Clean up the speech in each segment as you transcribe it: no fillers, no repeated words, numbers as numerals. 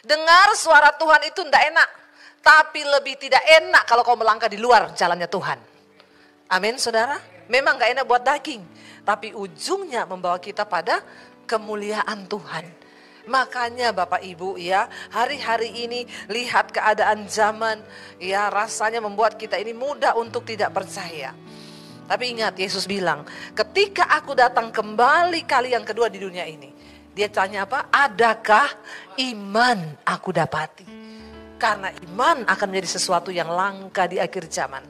Dengar suara Tuhan itu tidak enak, tapi lebih tidak enak kalau kau melangkah di luar jalannya Tuhan. Amin saudara. Memang gak enak buat daging, tapi ujungnya membawa kita pada kemuliaan Tuhan. Makanya Bapak Ibu ya, hari-hari ini lihat keadaan zaman ya, rasanya membuat kita ini mudah untuk tidak percaya. Tapi ingat, Yesus bilang, ketika aku datang kembali kali yang kedua di dunia ini, dia tanya apa? Adakah iman aku dapati? Karena iman akan menjadi sesuatu yang langka di akhir zaman.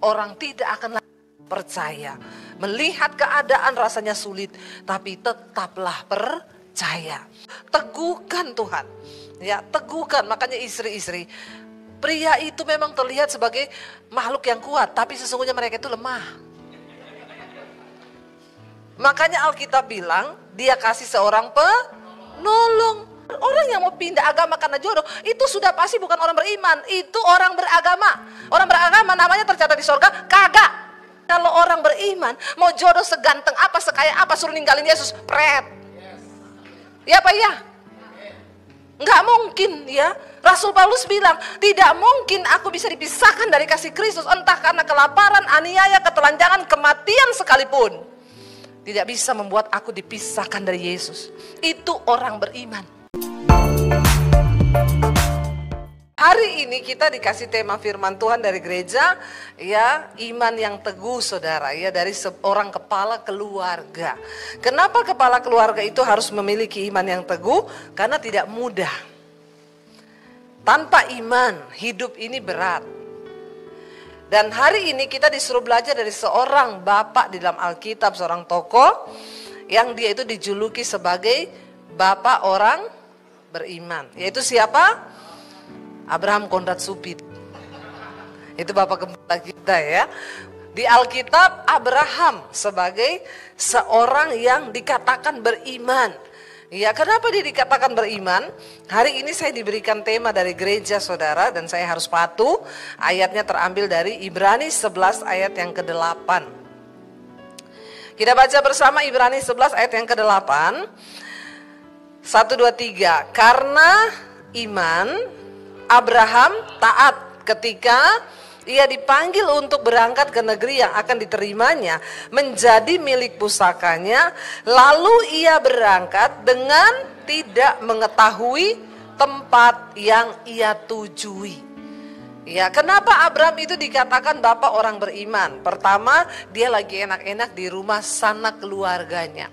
Orang tidak akan percaya. Melihat keadaan rasanya sulit, tapi tetaplah percaya. Teguhkan Tuhan. Ya, teguhkan. Makanya istri-istri, pria itu memang terlihat sebagai makhluk yang kuat, tapi sesungguhnya mereka itu lemah. Makanya Alkitab bilang, dia kasih seorang penolong. Orang yang mau pindah agama karena jodoh, itu sudah pasti bukan orang beriman, itu orang beragama. Orang beragama namanya tercatat di surga, kagak. Kalau orang beriman, mau jodoh seganteng apa, sekaya apa, suruh ninggalin Yesus, pret. Ya apa ya? Enggak mungkin ya. Rasul Paulus bilang, tidak mungkin aku bisa dipisahkan dari kasih Kristus, entah karena kelaparan, aniaya, ketelanjangan, kematian sekalipun. Tidak bisa membuat aku dipisahkan dari Yesus. Itu orang beriman. Hari ini kita dikasih tema firman Tuhan dari gereja, ya, iman yang teguh saudara, ya, dari seorang kepala keluarga. Kenapa kepala keluarga itu harus memiliki iman yang teguh? Karena tidak mudah. Tanpa iman, hidup ini berat. Dan hari ini kita disuruh belajar dari seorang bapak di dalam Alkitab, seorang tokoh yang dia itu dijuluki sebagai bapak orang beriman. Yaitu siapa? Abraham Konrad Supit. Itu bapak gembala kita ya. Di Alkitab Abraham sebagai seorang yang dikatakan beriman. Ya, kenapa dia dikatakan beriman? Hari ini saya diberikan tema dari gereja saudara, dan saya harus patuh. Ayatnya terambil dari Ibrani 11 ayat yang ke-8. Kita baca bersama Ibrani 11 ayat yang ke-8. 1, 2, 3. Karena iman Abraham taat ketika ia dipanggil untuk berangkat ke negeri yang akan diterimanya menjadi milik pusakanya. Lalu ia berangkat dengan tidak mengetahui tempat yang ia tujui. Ya, kenapa Abraham itu dikatakan bapak orang beriman? Pertama, dia lagi enak-enak di rumah sanak keluarganya.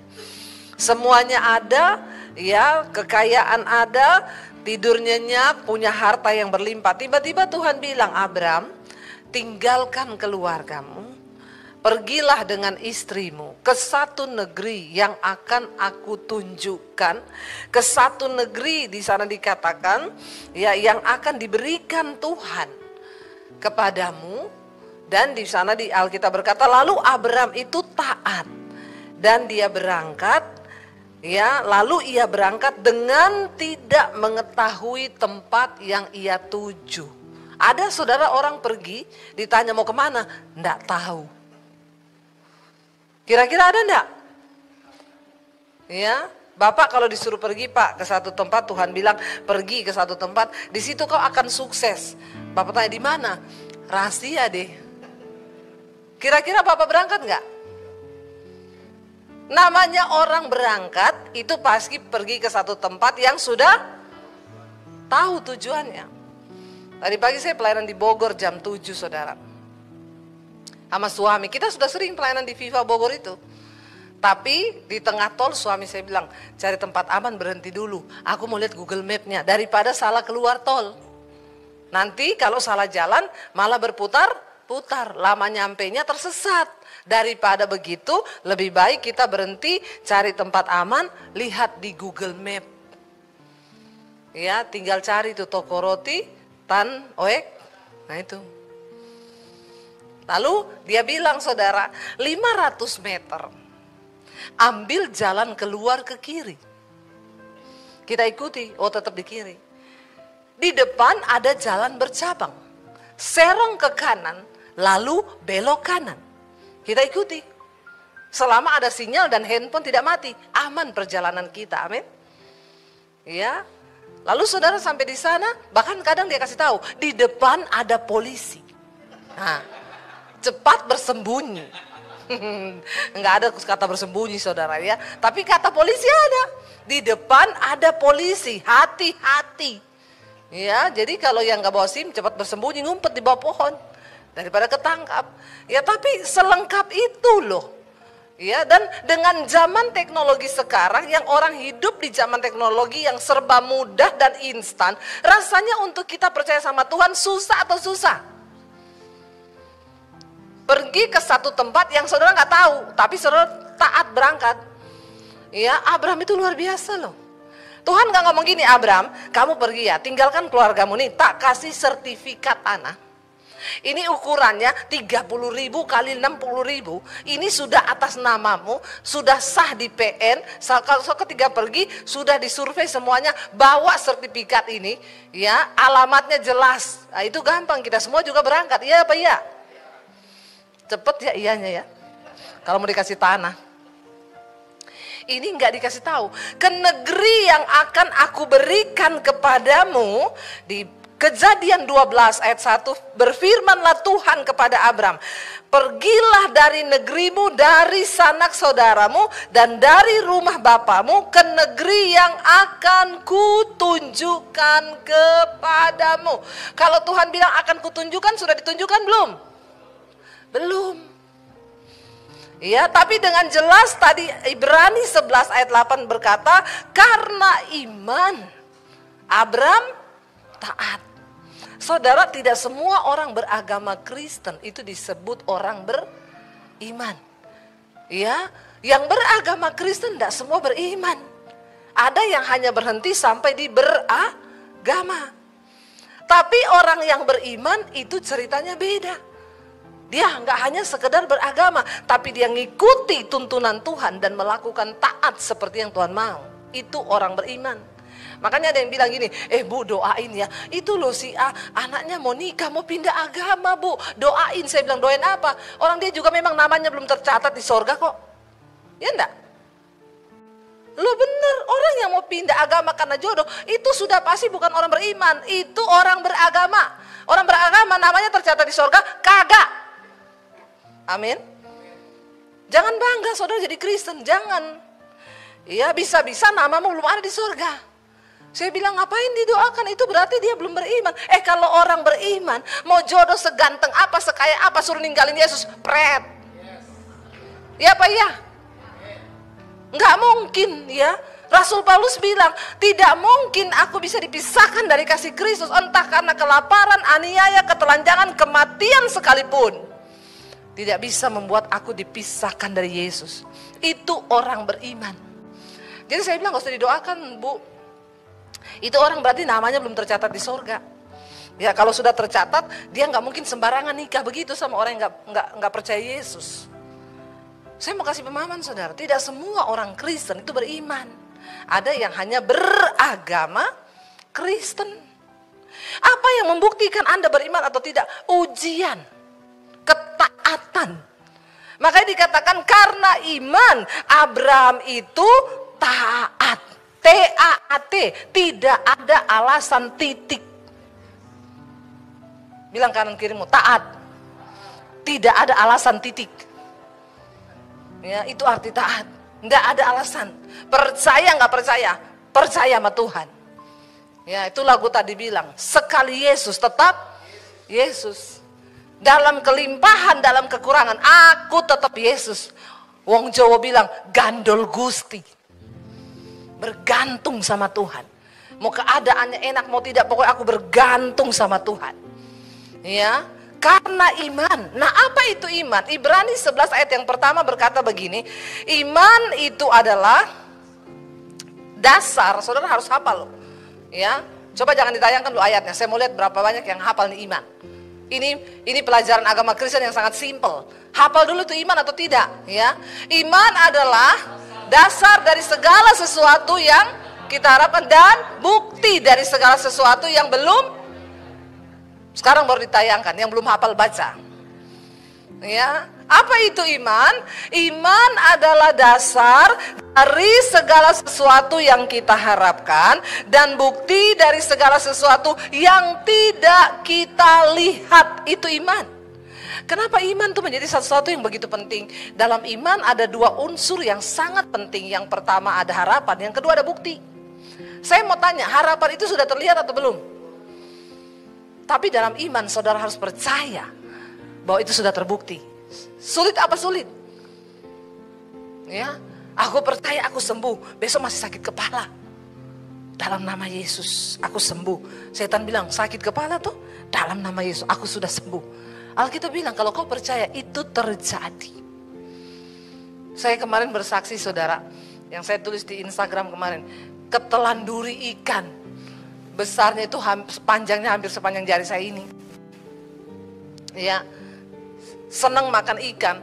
Semuanya ada, ya, kekayaan ada, tidur nyenyak, punya harta yang berlimpah. Tiba-tiba Tuhan bilang, Abraham, tinggalkan keluargamu, pergilah dengan istrimu ke satu negeri yang akan aku tunjukkan. Ke satu negeri di sana dikatakan, ya, yang akan diberikan Tuhan kepadamu. Dan di sana di Alkitab berkata, lalu Abraham itu taat dan dia berangkat. Ya, lalu ia berangkat dengan tidak mengetahui tempat yang ia tuju. Ada saudara orang pergi, ditanya mau kemana? Enggak tahu. Kira-kira ada enggak? Ya, Bapak kalau disuruh pergi Pak ke satu tempat, Tuhan bilang pergi ke satu tempat, di situ kau akan sukses. Bapak tanya di mana? Rahasia deh. Kira-kira Bapak berangkat enggak? Namanya orang berangkat itu pasti pergi ke satu tempat yang sudah tahu tujuannya. Tadi pagi saya pelayanan di Bogor jam 7 saudara. Sama suami, kita sudah sering pelayanan di Viva Bogor itu. Tapi di tengah tol suami saya bilang, cari tempat aman berhenti dulu. Aku mau lihat Google Map-nya daripada salah keluar tol. Nanti kalau salah jalan malah berputar-putar, lama nyampenya tersesat. Daripada begitu, lebih baik kita berhenti, cari tempat aman, lihat di Google Map. Ya, tinggal cari tuh toko roti, Tan Oek. Nah itu. Lalu dia bilang saudara, 500 meter. Ambil jalan keluar ke kiri. Kita ikuti, oh tetap di kiri. Di depan ada jalan bercabang. Serong ke kanan, lalu belok kanan. Kita ikuti. Selama ada sinyal dan handphone tidak mati, aman perjalanan kita, amin. Ya, Lalu saudara sampai di sana, bahkan kadang dia kasih tahu, di depan ada polisi. Nah, cepat bersembunyi. Enggak ada kata bersembunyi saudara ya, tapi kata polisi ada. Di depan ada polisi, hati-hati. Ya, jadi kalau yang nggak bawa SIM cepat bersembunyi, ngumpet di bawah pohon daripada ketangkap. Ya, tapi selengkap itu loh. Ya, dan dengan zaman teknologi sekarang yang orang hidup di zaman teknologi yang serba mudah dan instan, rasanya untuk kita percaya sama Tuhan susah atau susah? Pergi ke satu tempat yang saudara nggak tahu, tapi saudara taat berangkat. Ya, Abraham itu luar biasa loh. Tuhan nggak ngomong gini, Abraham, kamu pergi ya, tinggalkan keluargamu nih, tak kasih sertifikat tanah. Ini ukurannya 30.000 kali 60.000. Ini sudah atas namamu, sudah sah di PN. Kalau ketika pergi sudah disurvei semuanya, bawa sertifikat ini, ya, alamatnya jelas. Nah, itu gampang, kita semua juga berangkat. Iya apa iya? Cepet ya iyanya ya. Kalau mau dikasih tanah. Ini nggak dikasih tahu. Ke negeri yang akan aku berikan kepadamu, di Kejadian 12 ayat 1, berfirmanlah Tuhan kepada Abram, pergilah dari negerimu, dari sanak saudaramu, dan dari rumah bapamu ke negeri yang akan kutunjukkan kepadamu. Kalau Tuhan bilang akan kutunjukkan, sudah ditunjukkan belum? Belum. Ya, tapi dengan jelas tadi Ibrani 11 ayat 8 berkata, karena iman Abram taat. Saudara, tidak semua orang beragama Kristen itu disebut orang beriman. Ya, yang beragama Kristen tidak semua beriman. Ada yang hanya berhenti sampai di beragama. Tapi orang yang beriman itu ceritanya beda. Dia nggak hanya sekedar beragama, tapi dia ngikuti tuntunan Tuhan dan melakukan taat seperti yang Tuhan mau. Itu orang beriman. Makanya ada yang bilang gini, Bu doain ya, itu loh si A anaknya mau nikah, mau pindah agama Bu, doain. Saya bilang doain apa? Orang dia juga memang namanya belum tercatat di sorga kok. Ya enggak? Lo bener, orang yang mau pindah agama karena jodoh, itu sudah pasti bukan orang beriman, itu orang beragama. Orang beragama namanya tercatat di sorga, kagak. Amin. Jangan bangga saudara jadi Kristen, jangan. Ya bisa-bisa namamu belum ada di sorga. Saya bilang ngapain didoakan, itu berarti dia belum beriman. Kalau orang beriman, mau jodoh seganteng apa, sekaya apa, suruh ninggalin Yesus, pret. Ya apa ya? Nggak mungkin ya. Rasul Paulus bilang, tidak mungkin aku bisa dipisahkan dari kasih Kristus, entah karena kelaparan, aniaya, ketelanjangan, kematian sekalipun. Tidak bisa membuat aku dipisahkan dari Yesus. Itu orang beriman. Jadi saya bilang gak usah didoakan Bu. Itu orang berarti namanya belum tercatat di sorga. Ya kalau sudah tercatat, dia nggak mungkin sembarangan nikah begitu sama orang yang nggak percaya Yesus. Saya mau kasih pemahaman saudara, tidak semua orang Kristen itu beriman. Ada yang hanya beragama Kristen. Apa yang membuktikan Anda beriman atau tidak? Ujian, ketaatan. Makanya dikatakan karena iman Abraham itu taat. T-A-A-T, tidak ada alasan titik. Bilang kanan kirimu, taat. Tidak ada alasan titik. Ya, itu arti taat. Nggak ada alasan. Percaya nggak percaya? Percaya sama Tuhan. Ya, itu lagu tadi bilang, sekali Yesus tetap Yesus. Dalam kelimpahan, dalam kekurangan, aku tetap Yesus. Wong Jawa bilang, gandol Gusti. Bergantung sama Tuhan. Mau keadaannya enak mau tidak, pokoknya aku bergantung sama Tuhan. Ya, karena iman. Nah, apa itu iman? Ibrani 11 ayat yang pertama berkata begini, iman itu adalah dasar. Saudara harus hafal loh. Ya, coba jangan ditayangkan dulu ayatnya. Saya mau lihat berapa banyak yang hafal nih iman. Ini pelajaran agama Kristen yang sangat simpel. Hafal dulu itu iman atau tidak, ya. Iman adalah dasar dari segala sesuatu yang kita harapkan dan bukti dari segala sesuatu yang belum sekarang baru ditayangkan, yang belum hafal baca. Ya, apa itu iman? Iman adalah dasar dari segala sesuatu yang kita harapkan dan bukti dari segala sesuatu yang tidak kita lihat. Itu iman. Kenapa iman itu menjadi sesuatu yang begitu penting? Dalam iman ada dua unsur yang sangat penting. Yang pertama ada harapan, yang kedua ada bukti. Saya mau tanya, harapan itu sudah terlihat atau belum? Tapi dalam iman saudara harus percaya bahwa itu sudah terbukti. Sulit apa sulit? Ya, aku percaya aku sembuh, besok masih sakit kepala. Dalam nama Yesus aku sembuh. Setan bilang sakit kepala tuh, dalam nama Yesus aku sudah sembuh. Alkitab bilang kalau kau percaya itu terjadi. Saya kemarin bersaksi saudara, yang saya tulis di Instagram kemarin, ketelan duri ikan. Besarnya itu panjangnya hampir sepanjang jari saya ini. Ya, senang makan ikan.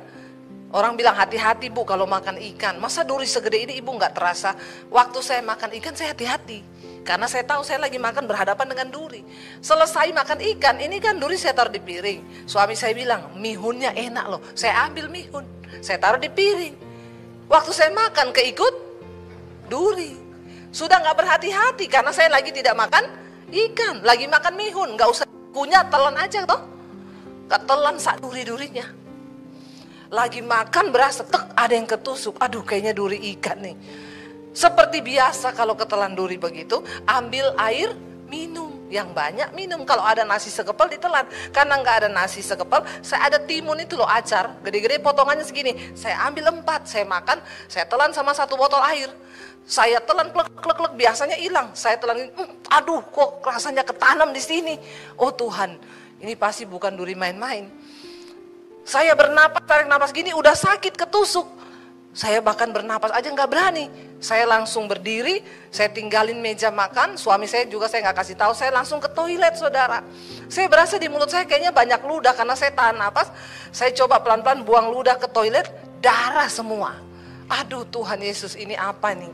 Orang bilang hati-hati bu kalau makan ikan. Masa duri segede ini ibu gak terasa? Waktu saya makan ikan saya hati-hati. Karena saya tahu saya lagi makan berhadapan dengan duri. Selesai makan ikan, ini kan duri saya taruh di piring. Suami saya bilang, mihunnya enak loh. Saya ambil mihun, saya taruh di piring. Waktu saya makan keikut duri. Sudah gak berhati-hati karena saya lagi tidak makan ikan. Lagi makan mihun, gak usah kunyah, telan aja toh. Ketelan sak duri-durinya. Lagi makan berasa tek ada yang ketusuk. Aduh kayaknya duri ikan nih. Seperti biasa kalau ketelan duri begitu, ambil air minum. Yang banyak minum. Kalau ada nasi sekepal ditelan. Karena nggak ada nasi sekepal, saya ada timun itu loh acar. Gede-gede potongannya segini. Saya ambil 4, saya makan, saya telan sama 1 botol air. Saya telan klek, biasanya hilang. Saya telan, aduh kok rasanya ketanam di sini. Oh Tuhan, ini pasti bukan duri main-main. Saya bernapas, tarik napas gini udah sakit ketusuk. Saya bahkan bernapas aja nggak berani. Saya langsung berdiri, saya tinggalin meja makan. Suami saya juga saya nggak kasih tahu. Saya langsung ke toilet saudara. Saya berasa di mulut saya kayaknya banyak ludah karena saya tahan napas. Saya coba pelan-pelan buang ludah ke toilet, darah semua. Aduh Tuhan Yesus, ini apa nih?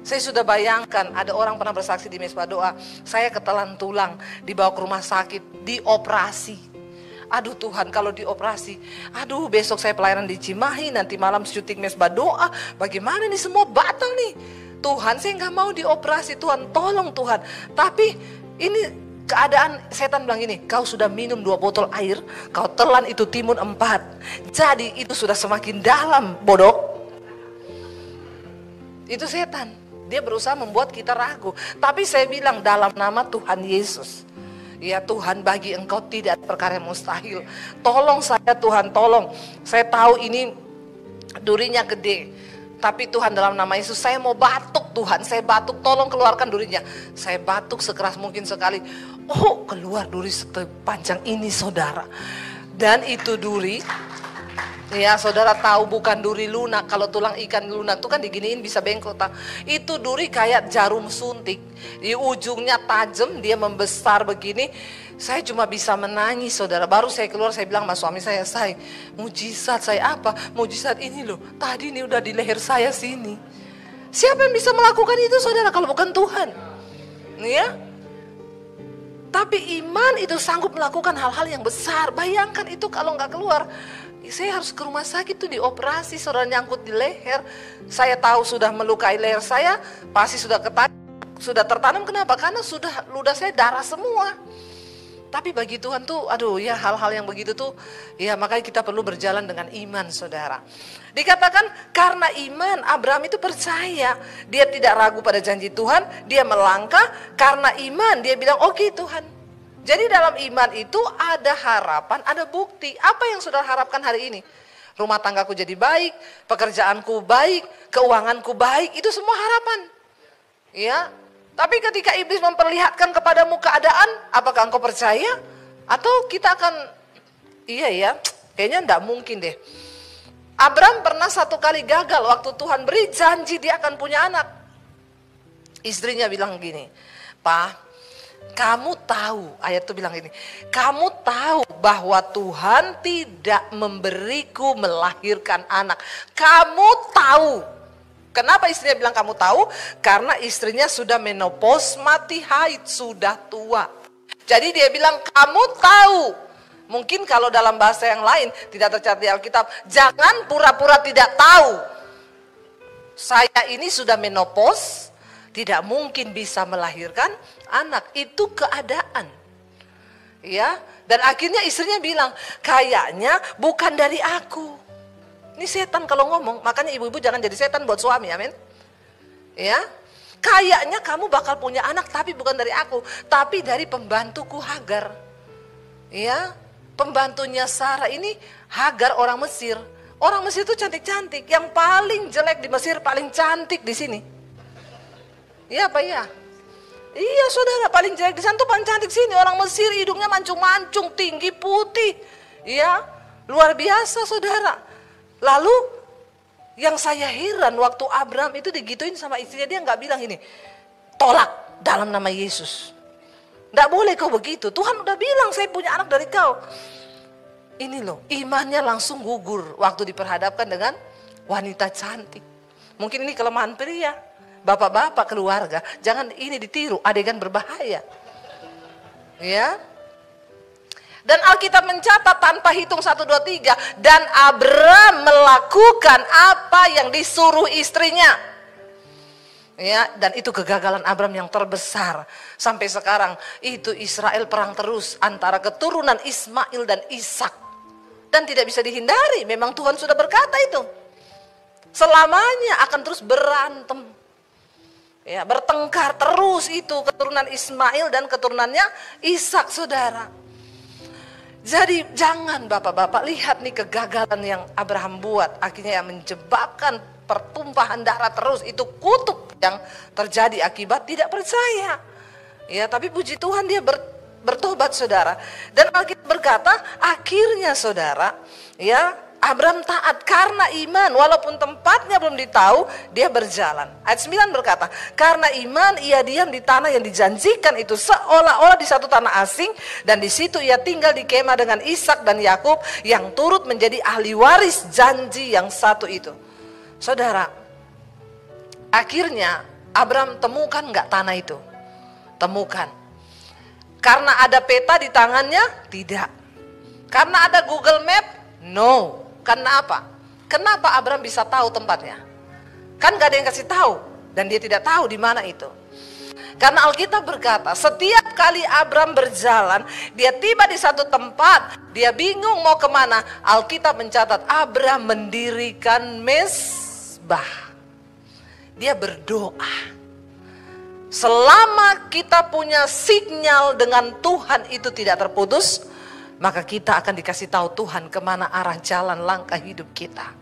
Saya sudah bayangkan ada orang pernah bersaksi di Mesbah Doa, saya ketelan tulang, dibawa ke rumah sakit, dioperasi. Aduh Tuhan, kalau dioperasi, aduh besok saya pelayanan di Cimahi, nanti malam syuting Mesbah Doa, bagaimana nih semua batal nih. Tuhan, saya nggak mau dioperasi, Tuhan tolong Tuhan. Tapi ini keadaan, setan bilang gini, kau sudah minum 2 botol air, kau telan itu timun 4. Jadi itu sudah semakin dalam, bodoh. Itu setan. Dia berusaha membuat kita ragu. Tapi saya bilang dalam nama Tuhan Yesus. Ya Tuhan, bagi engkau tidak perkara yang mustahil. Tolong saya Tuhan, tolong. Saya tahu ini durinya gede. Tapi Tuhan dalam nama Yesus, saya mau batuk Tuhan. Saya batuk, tolong keluarkan durinya. Saya batuk sekeras mungkin sekali. Oh keluar duri sepanjang ini saudara. Dan itu duri, ya saudara tahu bukan duri lunak. Kalau tulang ikan lunak itu kan diginiin bisa bengkok. Itu duri kayak jarum suntik. Di ujungnya tajam, dia membesar begini. Saya cuma bisa menangis saudara. Baru saya keluar saya bilang sama suami saya, mujizat saya apa? Mujizat ini loh, tadi ini udah di leher saya sini. Siapa yang bisa melakukan itu saudara kalau bukan Tuhan? Ya. Tapi iman itu sanggup melakukan hal-hal yang besar. Bayangkan itu kalau nggak keluar. Saya harus ke rumah sakit tuh dioperasi, saudara, nyangkut di leher. Saya tahu sudah melukai leher saya, pasti sudah tertanam. Kenapa? Karena sudah ludah saya darah semua. Tapi bagi Tuhan tuh, aduh ya hal-hal yang begitu tuh, ya makanya kita perlu berjalan dengan iman saudara. Dikatakan karena iman Abraham itu percaya, dia tidak ragu pada janji Tuhan, dia melangkah karena iman, dia bilang oke Tuhan. Jadi dalam iman itu ada harapan, ada bukti. Apa yang saudara harapkan hari ini? Rumah tanggaku jadi baik, pekerjaanku baik, keuanganku baik, itu semua harapan. Ya. Tapi ketika iblis memperlihatkan kepadamu keadaan, apakah engkau percaya? Atau kita akan, iya ya, kayaknya enggak mungkin deh. Abraham pernah 1 kali gagal waktu Tuhan beri janji dia akan punya anak. Istrinya bilang gini, Pak, kamu tahu, ayat itu bilang gini, kamu tahu bahwa Tuhan tidak memberiku melahirkan anak. Kamu tahu. Kenapa istrinya bilang kamu tahu? Karena istrinya sudah menopause, mati haid, sudah tua. Jadi dia bilang kamu tahu. Mungkin kalau dalam bahasa yang lain tidak tercatat di Alkitab, jangan pura-pura tidak tahu. Saya ini sudah menopause, tidak mungkin bisa melahirkan anak. Itu keadaan. Ya, dan akhirnya istrinya bilang, kayaknya bukan dari aku. Ini setan kalau ngomong, makanya ibu-ibu jangan jadi setan buat suami, amin. Ya, kayaknya kamu bakal punya anak tapi bukan dari aku, tapi dari pembantuku Hagar. Ya, pembantunya Sarah ini Hagar orang Mesir. Orang Mesir itu cantik-cantik, yang paling jelek di Mesir paling cantik di sini. Iya apa ya? Iya saudara, paling jelek di sana tuh paling cantik sini. Orang Mesir hidungnya mancung-mancung, tinggi, putih. Iya, luar biasa saudara. Lalu yang saya heran waktu Abraham itu digituin sama istrinya, dia nggak bilang ini, tolak dalam nama Yesus. Nggak boleh kau begitu, Tuhan udah bilang saya punya anak dari kau. Ini loh, imannya langsung gugur waktu diperhadapkan dengan wanita cantik. Mungkin ini kelemahan pria. Bapak-bapak keluarga, jangan ini ditiru, adegan berbahaya. Ya. Dan Alkitab mencatat tanpa hitung 1, 2, 3. Dan Abraham melakukan apa yang disuruh istrinya. Ya, dan itu kegagalan Abraham yang terbesar. Sampai sekarang itu Israel perang terus antara keturunan Ismail dan Ishak. Dan tidak bisa dihindari, memang Tuhan sudah berkata itu. Selamanya akan terus berantem. Ya, bertengkar terus itu keturunan Ismail dan keturunannya Ishak saudara. Jadi jangan bapak-bapak lihat nih kegagalan yang Abraham buat, akhirnya yang menyebabkan pertumpahan darah terus, itu kutuk yang terjadi akibat tidak percaya. Ya, tapi puji Tuhan dia bertobat saudara. Dan Alkitab berkata akhirnya saudara, ya, Abraham taat karena iman, walaupun tempatnya belum ditahu, dia berjalan. Ayat 9 berkata, karena iman ia diam di tanah yang dijanjikan itu, seolah-olah di satu tanah asing, dan di situ ia tinggal di kemah dengan Ishak dan Yakub yang turut menjadi ahli waris janji yang satu itu. Saudara, akhirnya Abraham temukan nggak tanah itu? Temukan. Karena ada peta di tangannya? Tidak. Karena ada Google Map? No. Karena apa? Kenapa Abraham bisa tahu tempatnya? Kan gak ada yang kasih tahu, dan dia tidak tahu di mana itu. Karena Alkitab berkata, setiap kali Abraham berjalan, dia tiba di satu tempat, dia bingung mau kemana. Alkitab mencatat Abraham mendirikan mezbah. Dia berdoa. Selama kita punya sinyal dengan Tuhan itu tidak terputus, maka kita akan dikasih tahu Tuhan kemana arah jalan langkah hidup kita.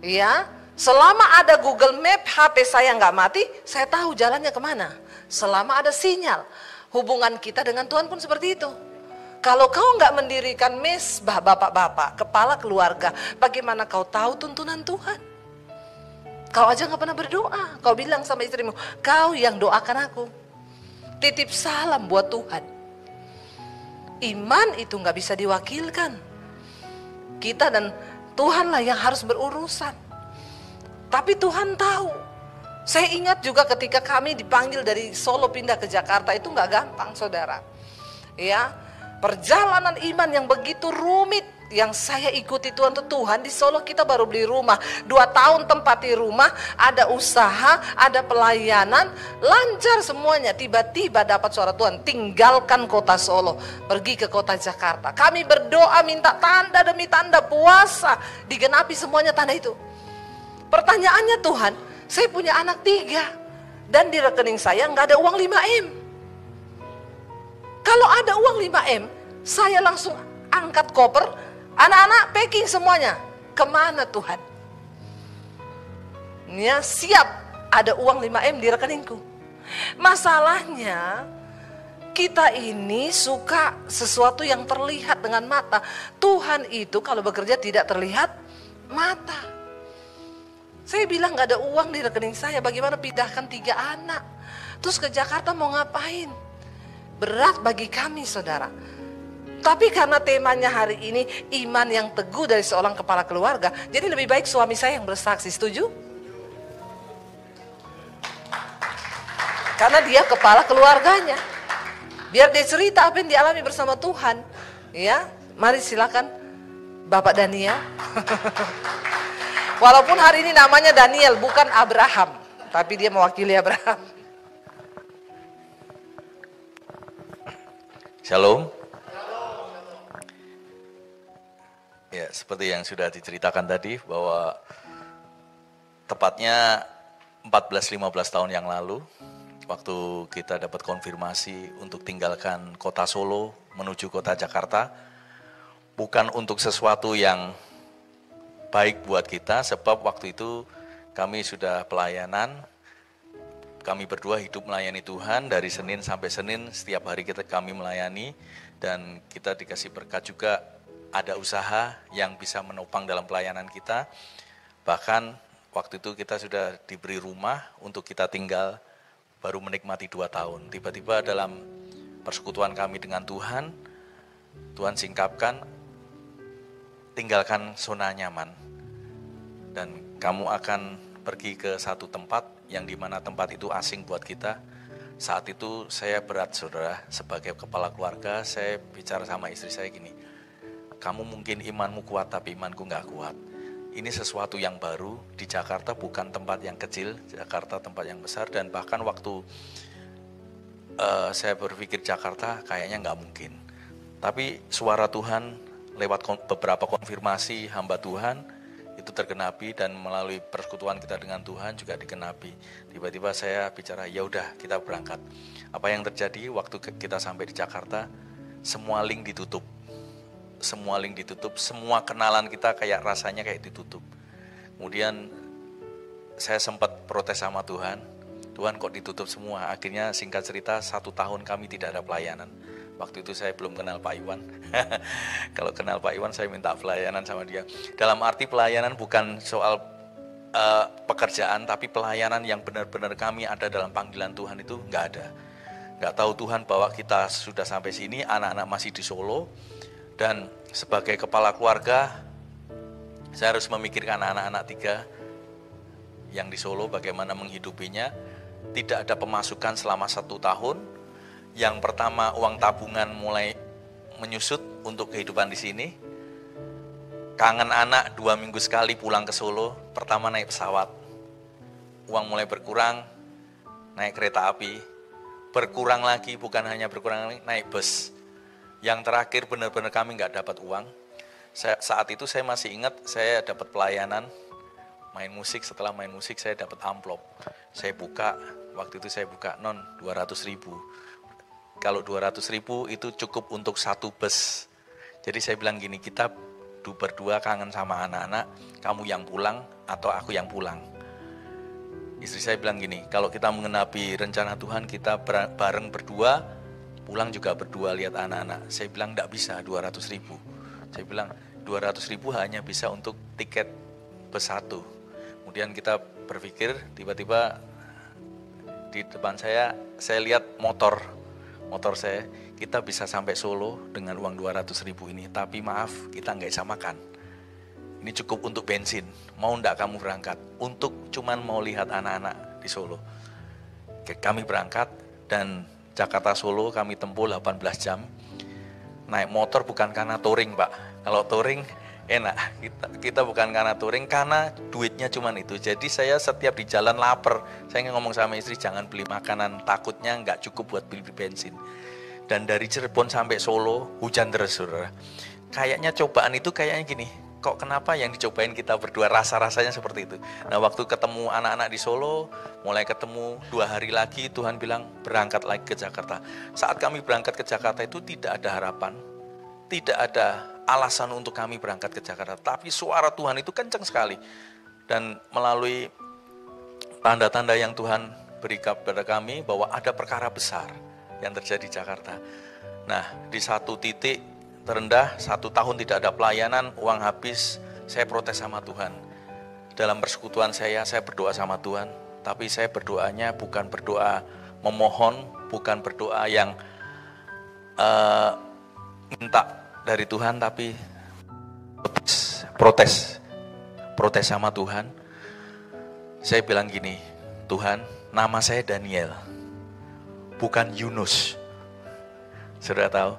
Ya, selama ada Google Map, HP saya nggak mati, saya tahu jalannya kemana. Selama ada sinyal, hubungan kita dengan Tuhan pun seperti itu. Kalau kau nggak mendirikan mezbah bapak-bapak, kepala keluarga, bagaimana kau tahu tuntunan Tuhan? Kau aja nggak pernah berdoa. Kau bilang sama istrimu, kau yang doakan aku. Titip salam buat Tuhan. Iman itu nggak bisa diwakilkan. Kita dan Tuhanlah yang harus berurusan. Tapi Tuhan tahu. Saya ingat juga ketika kami dipanggil dari Solo pindah ke Jakarta, itu nggak gampang saudara. Ya, perjalanan iman yang begitu rumit yang saya ikuti Tuhan di Solo kita baru beli rumah, 2 tahun tempati rumah, ada usaha, ada pelayanan, lancar semuanya. Tiba-tiba dapat suara Tuhan, tinggalkan kota Solo, pergi ke kota Jakarta. Kami berdoa minta tanda demi tanda, puasa, digenapi semuanya tanda itu. Pertanyaannya Tuhan, saya punya anak 3 dan di rekening saya nggak ada uang 5M. Kalau ada uang 5M, saya langsung angkat koper. Anak-anak packing semuanya. Kemana Tuhan? Ya, siap ada uang 5M di rekeningku. Masalahnya kita ini suka sesuatu yang terlihat dengan mata. Tuhan itu kalau bekerja tidak terlihat mata. Saya bilang gak ada uang di rekening saya, bagaimana pindahkan 3 anak? Terus ke Jakarta mau ngapain? Berat bagi kami saudara. Tapi karena temanya hari ini iman yang teguh dari seorang kepala keluarga, jadi lebih baik suami saya yang bersaksi, setuju? Karena dia kepala keluarganya. Biar dia cerita apa yang dialami bersama Tuhan. Ya, mari silakan Bapak Daniel. Walaupun hari ini namanya Daniel, bukan Abraham, tapi dia mewakili Abraham. Shalom. Ya, seperti yang sudah diceritakan tadi bahwa tepatnya 14-15 tahun yang lalu, waktu kita dapat konfirmasi untuk tinggalkan kota Solo menuju kota Jakarta, bukan untuk sesuatu yang baik buat kita, sebab waktu itu kami sudah pelayanan, kami berdua hidup melayani Tuhan dari Senin sampai Senin, setiap hari kami melayani, dan kita dikasih berkat juga, ada usaha yang bisa menopang dalam pelayanan kita. Bahkan waktu itu kita sudah diberi rumah untuk kita tinggal, baru menikmati 2 tahun. Tiba-tiba dalam persekutuan kami dengan Tuhan, Tuhan singkapkan, tinggalkan zona nyaman. Dan kamu akan pergi ke satu tempat yang dimana tempat itu asing buat kita. Saat itu saya berat, saudara, sebagai kepala keluarga, saya bicara sama istri saya gini, kamu mungkin imanmu kuat tapi imanku gak kuat. Ini sesuatu yang baru, di Jakarta bukan tempat yang kecil, Jakarta tempat yang besar, dan bahkan waktu saya berpikir Jakarta kayaknya gak mungkin. Tapi suara Tuhan lewat beberapa konfirmasi hamba Tuhan, itu tergenapi, dan melalui persekutuan kita dengan Tuhan juga digenapi. Tiba-tiba saya bicara, ya udah kita berangkat. Apa yang terjadi waktu kita sampai di Jakarta, semua link ditutup. Semua kenalan kita kayak rasanya kayak ditutup. Kemudian saya sempat protes sama Tuhan, Tuhan kok ditutup semua. Akhirnya singkat cerita 1 tahun kami tidak ada pelayanan. Waktu itu saya belum kenal Pak Iwan. Kalau kenal Pak Iwan saya minta pelayanan sama dia. Dalam arti pelayanan bukan soal pekerjaan, tapi pelayanan yang benar-benar kami ada dalam panggilan Tuhan itu nggak ada. Nggak tahu Tuhan bahwa kita sudah sampai sini, anak-anak masih di Solo. Dan sebagai kepala keluarga, saya harus memikirkan anak-anak 3 yang di Solo, bagaimana menghidupinya. Tidak ada pemasukan selama 1 tahun. Yang pertama, uang tabungan mulai menyusut untuk kehidupan di sini. Kangen anak, 2 minggu sekali pulang ke Solo, pertama naik pesawat. Uang mulai berkurang, naik kereta api. Berkurang lagi, bukan hanya berkurang lagi, naik bus. Yang terakhir benar-benar kami nggak dapat uang. Saat itu saya masih ingat, saya dapat pelayanan, main musik. Setelah main musik saya dapat amplop. Saya buka, waktu itu saya buka, non 200.000. Kalau 200.000 itu cukup untuk 1 bus. Jadi saya bilang gini, kita berdua kangen sama anak-anak, kamu yang pulang atau aku yang pulang. Istri saya bilang gini, kalau kita mengenapi rencana Tuhan, kita bareng berdua, pulang juga berdua lihat anak-anak. Saya bilang enggak bisa 200.000. Saya bilang 200.000 hanya bisa untuk tiket bus 1. Kemudian kita berpikir, tiba-tiba di depan saya lihat motor saya, kita bisa sampai Solo dengan uang 200.000 ini, tapi maaf kita nggak bisa makan. Ini cukup untuk bensin. Mau enggak kamu berangkat? Untuk cuman mau lihat anak-anak di Solo. Kami berangkat, dan Jakarta Solo kami tempuh 18 jam. Naik motor bukan karena touring, Pak. Kalau touring enak. Kita bukan karena touring, karena duitnya cuman itu. Jadi saya setiap di jalan lapar. Saya ngomong sama istri, jangan beli makanan, takutnya nggak cukup buat beli bensin. Dan dari Cirebon sampai Solo hujan deras, saudara. Kayaknya cobaan itu kayaknya gini, kok kenapa yang dicobain kita berdua, rasa-rasanya seperti itu. Nah, waktu ketemu anak-anak di Solo, mulai ketemu 2 hari lagi, Tuhan bilang berangkat lagi ke Jakarta. Saat kami berangkat ke Jakarta itu tidak ada harapan, tidak ada alasan untuk kami berangkat ke Jakarta. Tapi suara Tuhan itu kencang sekali. Dan melalui tanda-tanda yang Tuhan berikan kepada kami, bahwa ada perkara besar yang terjadi di Jakarta. Nah, di satu titik terendah, 1 tahun tidak ada pelayanan, uang habis, saya protes sama Tuhan. Dalam persekutuan saya berdoa sama Tuhan, tapi saya berdoanya bukan berdoa memohon, bukan berdoa yang minta dari Tuhan, tapi protes sama Tuhan. Saya bilang gini, Tuhan, nama saya Daniel, bukan Yunus. Sudah tahu?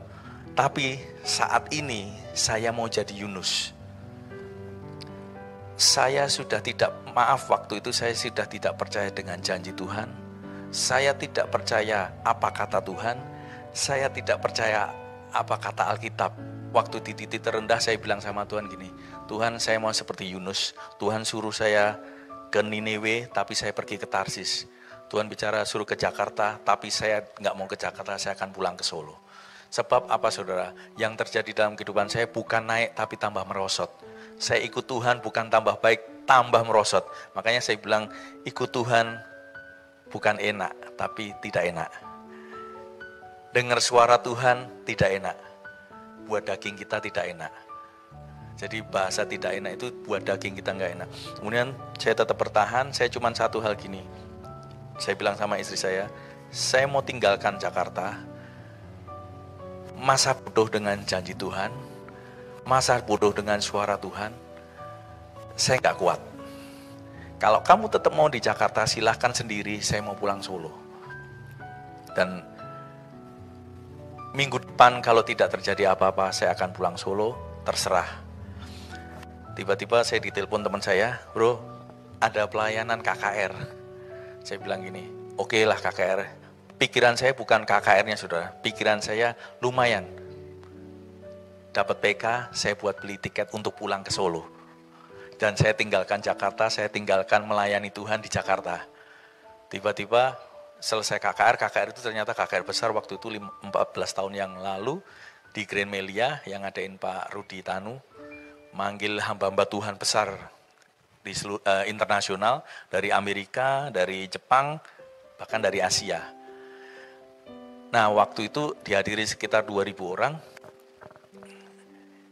Tapi saat ini saya mau jadi Yunus. Saya sudah tidak, waktu itu saya sudah tidak percaya dengan janji Tuhan. Saya tidak percaya apa kata Tuhan. Saya tidak percaya apa kata Alkitab. Waktu di titik terendah saya bilang sama Tuhan gini, Tuhan, saya mau seperti Yunus. Tuhan suruh saya ke Niniwe, tapi saya pergi ke Tarsis. Tuhan bicara suruh ke Jakarta, tapi saya nggak mau ke Jakarta, saya akan pulang ke Solo. Sebab apa saudara? Yang terjadi dalam kehidupan saya bukan naik tapi tambah merosot. Saya ikut Tuhan bukan tambah baik, tambah merosot. Makanya saya bilang ikut Tuhan bukan enak, tapi tidak enak. Dengar suara Tuhan tidak enak. Buat daging kita tidak enak. Jadi bahasa tidak enak itu buat daging kita nggak enak. Kemudian saya tetap bertahan, saya cuma satu hal gini. Saya bilang sama istri saya mau tinggalkan Jakarta. Masa bodoh dengan janji Tuhan, masa bodoh dengan suara Tuhan, saya nggak kuat. Kalau kamu tetap mau di Jakarta, silahkan sendiri, saya mau pulang Solo. Dan minggu depan kalau tidak terjadi apa-apa, saya akan pulang Solo, terserah. Tiba-tiba saya ditelepon teman saya, bro, ada pelayanan KKR. Saya bilang gini, oke lah KKR. Pikiran saya bukan KKR-nya saudara, pikiran saya lumayan. Dapat PK, saya buat beli tiket untuk pulang ke Solo. Dan saya tinggalkan Jakarta, saya tinggalkan melayani Tuhan di Jakarta. Tiba-tiba selesai KKR itu ternyata KKR besar waktu itu 14 tahun yang lalu di Grand Melia yang ngadain Pak Rudi Tanu. Manggil hamba-hamba Tuhan besar di internasional, dari Amerika, dari Jepang, bahkan dari Asia. Nah, waktu itu dihadiri sekitar 2.000 orang.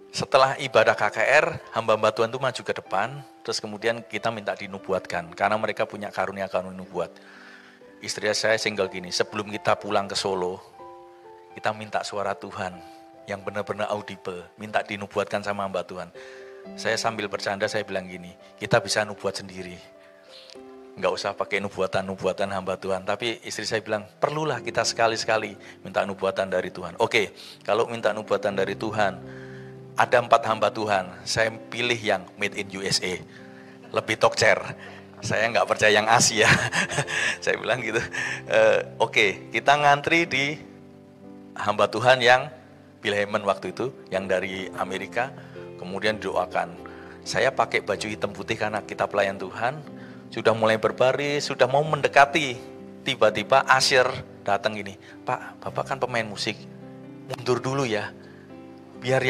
Setelah ibadah KKR, hamba-hamba Tuhan itu maju ke depan, terus kemudian kita minta dinubuatkan, karena mereka punya karunia-karunia nubuat. Istri saya single gini, sebelum kita pulang ke Solo, kita minta suara Tuhan yang benar-benar audible, minta dinubuatkan sama hamba Tuhan. Saya sambil bercanda, saya bilang gini, kita bisa nubuat sendiri. Nggak usah pakai nubuatan hamba Tuhan. Tapi istri saya bilang, perlulah kita sekali-sekali minta nubuatan dari Tuhan. Oke, kalau minta nubuatan dari Tuhan, ada 4 hamba Tuhan. Saya pilih yang made in USA. Lebih tokcer. Saya nggak percaya yang Asia. Saya bilang gitu. Oke, kita ngantri di hamba Tuhan yang Bill Heyman waktu itu, yang dari Amerika. Kemudian doakan. Saya pakai baju hitam putih karena kita pelayan Tuhan. Sudah mulai berbaris, sudah mau mendekati. Tiba-tiba Asir datang gini, Pak, Bapak kan pemain musik, mundur dulu ya. Biar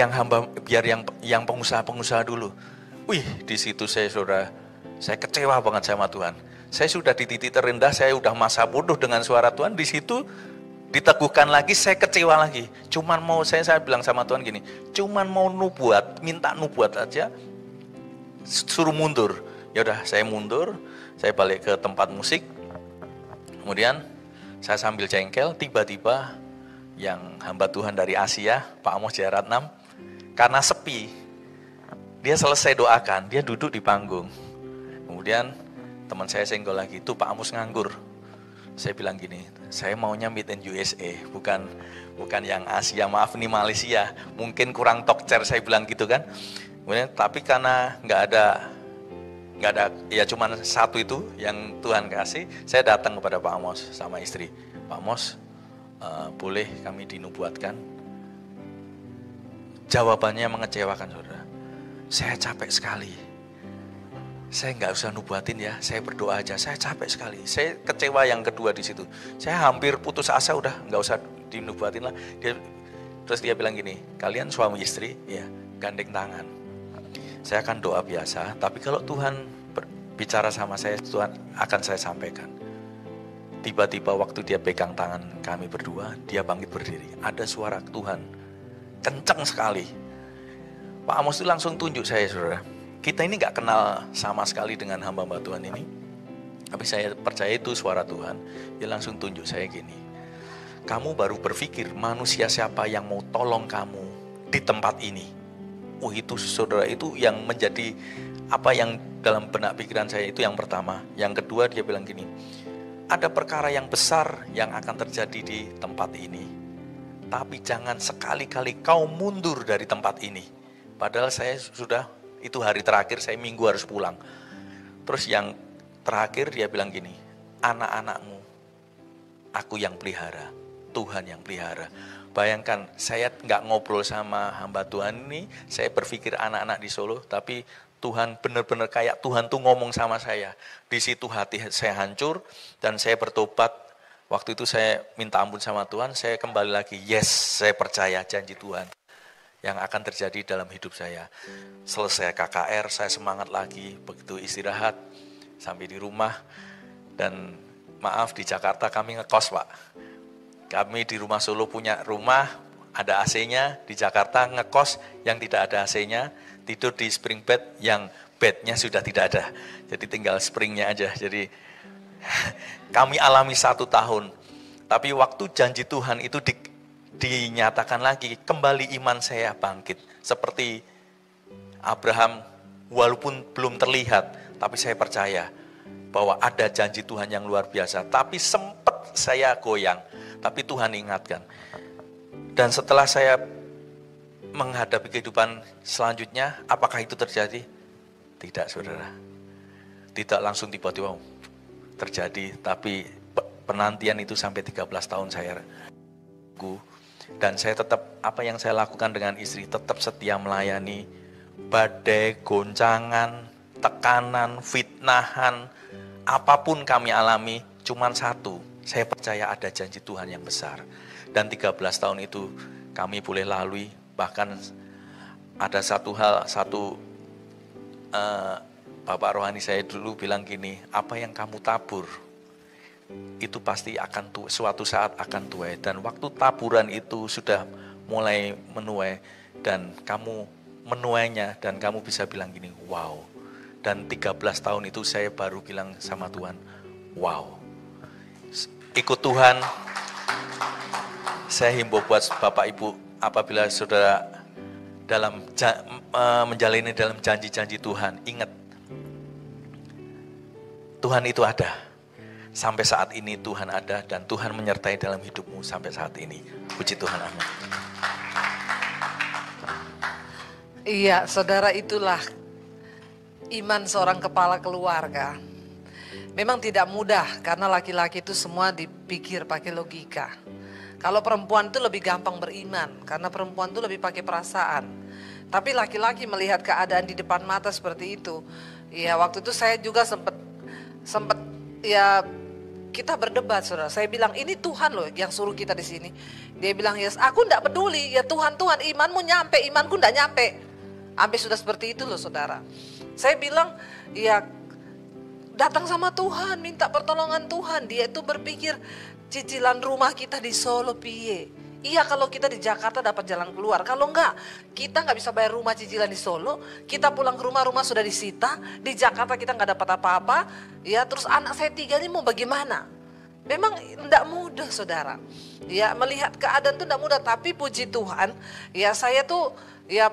yang pengusaha-pengusaha dulu. Wih, di situ saya kecewa banget sama Tuhan. Saya sudah di titik terendah, saya udah masa bodoh dengan suara Tuhan. Di situ diteguhkan lagi, saya kecewa lagi. Cuman mau saya bilang sama Tuhan gini, cuman mau minta nubuat aja, suruh mundur. Ya udah, saya mundur, saya balik ke tempat musik. Kemudian saya sambil jengkel, tiba-tiba yang hamba Tuhan dari Asia, Pak Amos Jayaratnam, karena sepi, dia selesai doakan, dia duduk di panggung. Kemudian teman saya senggol lagi, tuh Pak Amos nganggur. Saya bilang gini, saya maunya made in USA, bukan yang Asia, maaf nih Malaysia, mungkin kurang tokcer, saya bilang gitu kan. Kemudian tapi karena nggak ada ya cuman satu itu yang Tuhan kasih, saya datang kepada Pak Amos sama istri. Pak Amos, boleh kami dinubuatkan? Jawabannya mengecewakan saudara. Saya capek sekali. Saya nggak usah nubuatin ya, saya berdoa aja. Saya capek sekali. Saya kecewa yang kedua di situ. Saya hampir putus asa, udah nggak usah dinubuatin lah. Terus dia bilang gini, kalian suami istri, ya gandeng tangan. Saya akan doa biasa, tapi kalau Tuhan bicara sama saya, Tuhan akan saya sampaikan. Tiba-tiba waktu dia pegang tangan kami berdua, dia bangkit berdiri. Ada suara Tuhan, kencang sekali. Pak Amos itu langsung tunjuk saya, saudara. Kita ini gak kenal sama sekali dengan hamba-hamba Tuhan ini. Tapi saya percaya itu suara Tuhan. Dia langsung tunjuk saya gini. Kamu baru berpikir manusia siapa yang mau tolong kamu di tempat ini. Itu saudara, itu yang menjadi apa yang dalam benak pikiran saya, itu yang pertama. Yang kedua dia bilang gini, ada perkara yang besar yang akan terjadi di tempat ini. tapi jangan sekali-kali kau mundur dari tempat ini. Padahal saya sudah, itu hari terakhir, saya minggu harus pulang. Terus yang terakhir dia bilang gini, anak-anakmu aku yang pelihara, Tuhan yang pelihara. Bayangkan, saya nggak ngobrol sama hamba Tuhan ini, saya berpikir anak-anak di Solo, tapi Tuhan benar-benar kayak Tuhan tuh ngomong sama saya. Di situ hati saya hancur dan saya bertobat. Waktu itu saya minta ampun sama Tuhan, saya kembali lagi, yes, saya percaya janji Tuhan yang akan terjadi dalam hidup saya. Selesai KKR, saya semangat lagi, begitu istirahat, sampai di rumah. Dan maaf, di Jakarta kami ngekos, Pak. Kami di rumah Solo punya rumah, ada AC-nya, di Jakarta ngekos yang tidak ada AC-nya, tidur di spring bed yang bednya sudah tidak ada. Jadi tinggal springnya aja, jadi kami alami 1 tahun, tapi waktu janji Tuhan itu dinyatakan lagi, kembali iman saya bangkit. Seperti Abraham, walaupun belum terlihat, tapi saya percaya bahwa ada janji Tuhan yang luar biasa. Tapi sempat saya goyang, tapi Tuhan ingatkan. Dan setelah saya menghadapi kehidupan selanjutnya, apakah itu terjadi? Tidak, saudara. Tidak langsung tiba-tiba terjadi, tapi penantian itu sampai 13 tahun saya ragu. Dan saya tetap, apa yang saya lakukan dengan istri, tetap setia melayani. Badai, goncangan, tekanan, fitnahan, apapun kami alami, cuman satu, saya percaya ada janji Tuhan yang besar. Dan 13 tahun itu kami boleh lalui. Bahkan ada satu hal, Bapak rohani saya dulu bilang gini, apa yang kamu tabur itu pasti akan suatu saat akan tuai. Dan waktu taburan itu sudah mulai menuai dan kamu menuainya dan kamu bisa bilang gini, wow. Dan 13 tahun itu saya baru bilang sama Tuhan, wow. Ikut Tuhan. Saya himbau buat Bapak Ibu, apabila saudara menjalani dalam janji-janji Tuhan, ingat Tuhan itu ada. Sampai saat ini Tuhan ada dan Tuhan menyertai dalam hidupmu sampai saat ini. Puji Tuhan, amin. Iya, saudara, itulah iman seorang kepala keluarga. Memang tidak mudah karena laki-laki itu semua dipikir pakai logika. Kalau perempuan itu lebih gampang beriman karena perempuan itu lebih pakai perasaan. Tapi laki-laki melihat keadaan di depan mata seperti itu. Ya, waktu itu saya juga sempat ya kita berdebat, saudara. Saya bilang ini Tuhan loh yang suruh kita di sini. Dia bilang, yes, aku enggak peduli. Ya Tuhan, imanmu nyampe, imanku enggak nyampe. Sampai sudah seperti itu loh, saudara. Saya bilang, ya datang sama Tuhan, minta pertolongan Tuhan. Dia itu berpikir cicilan rumah kita di Solo piye. Iya, kalau kita di Jakarta dapat jalan keluar. Kalau enggak, kita enggak bisa bayar rumah cicilan di Solo. Kita pulang ke rumah sudah disita. Di Jakarta kita enggak dapat apa-apa. Ya, terus anak saya 3 ini mau bagaimana? Memang enggak mudah, saudara. Ya, melihat keadaan itu enggak mudah. Tapi puji Tuhan, ya saya tuh ya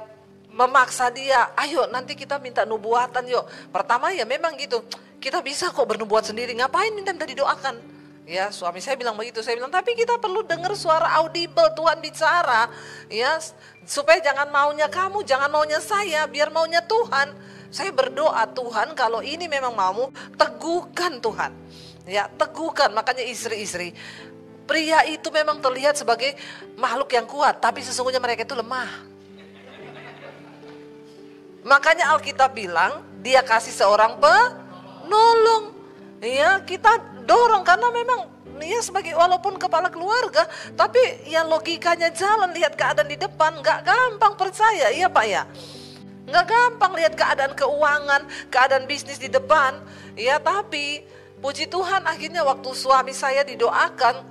memaksa dia. Ayo nanti kita minta nubuatan yuk. Pertama ya memang gitu. Kita bisa kok bernubuat sendiri. Ngapain minta didoakan? Ya, suami saya bilang begitu. Saya bilang, tapi kita perlu dengar suara audible Tuhan bicara. Ya, supaya jangan maunya kamu, jangan maunya saya, biar maunya Tuhan. Saya berdoa, Tuhan kalau ini memang maumu, teguhkan Tuhan. Ya, teguhkan. Makanya istri-istri, pria itu memang terlihat sebagai makhluk yang kuat, tapi sesungguhnya mereka itu lemah. Makanya Alkitab bilang, dia kasih seorang penolong. Ya, kita dorong karena memang ya sebagai walaupun kepala keluarga, tapi ya logikanya jalan, lihat keadaan di depan, nggak gampang percaya, iya Pak ya, nggak gampang lihat keadaan keuangan, keadaan bisnis di depan, ya. Tapi puji Tuhan akhirnya waktu suami saya didoakan,